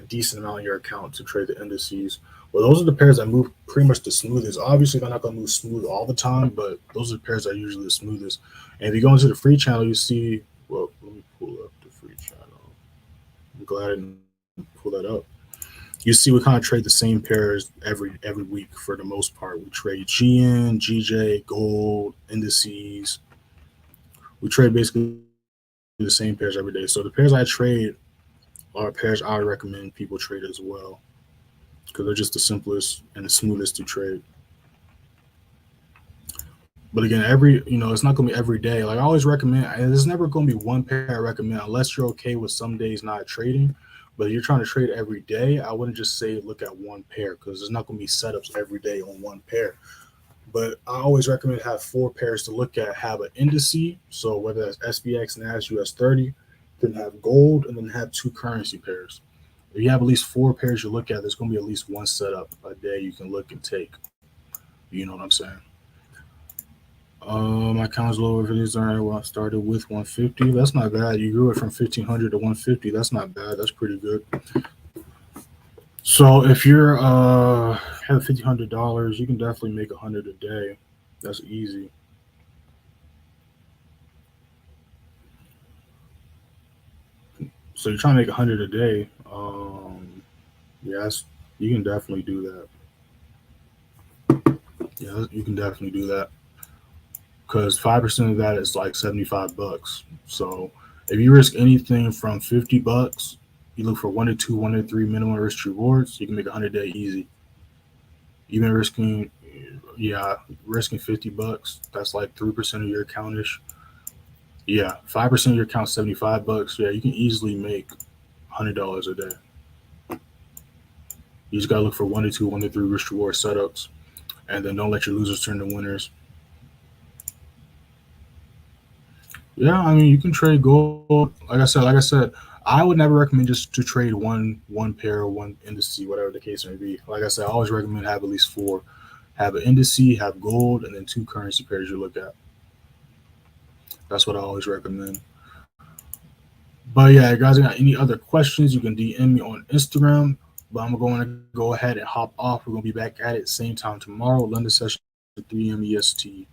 decent amount in your account to trade the indices. Well, those are the pairs that move pretty much the smoothest. Obviously, they're not going to move smooth all the time, but those are the pairs that are usually the smoothest. And if you go into the free channel, you see, well, let me pull up the free channel. Go ahead and pull that up. You see, we kind of trade the same pairs every week for the most part. We trade GN, GJ, gold, indices. We trade basically the same pairs every day. So the pairs I trade are pairs I would recommend people trade as well, because they're just the simplest and the smoothest to trade. But again, it's not going to be every day. Like I always recommend, there's never going to be one pair I recommend unless you're okay with some days not trading. But if you're trying to trade every day, I wouldn't just say look at one pair, because there's not going to be setups every day on one pair. But I always recommend have 4 pairs to look at. Have an indice, so whether that's SPX, NAS, US30, then have gold, and then have 2 currency pairs. If you have at least 4 pairs you look at, there's going to be at least one setup a day you can look and take. You know what I'm saying? My account's lower for this. Well, I started with 150. That's not bad. You grew it from 1500 to 150. That's not bad. That's pretty good. So if you're have $1,500, you can definitely make 100 a day. That's easy. So you're trying to make 100 a day. Yes, you can definitely do that. Yeah, you can definitely do that, because 5% of that is like $75. So if you risk anything from $50, you look for 1 to 2, 1 to 3 minimum risk rewards, you can make 100 day easy. Even risking $50, that's like 3% of your account-ish. Yeah, 5% of your account, $75. Yeah, you can easily make $100 a day. You just gotta look for 1 to 2, 1 to 3 risk reward setups, and then don't let your losers turn to winners. Yeah, I mean, you can trade gold. Like I said, I would never recommend just to trade one pair or one indice, whatever the case may be. Like I said, I always recommend have at least 4. Have an indice, have gold, and then 2 currency pairs you look at. That's what I always recommend. But yeah, guys, got any other questions, you can DM me on Instagram. But I'm going to go ahead and hop off. We're going to be back at it same time tomorrow, London session, 3 p.m. EST.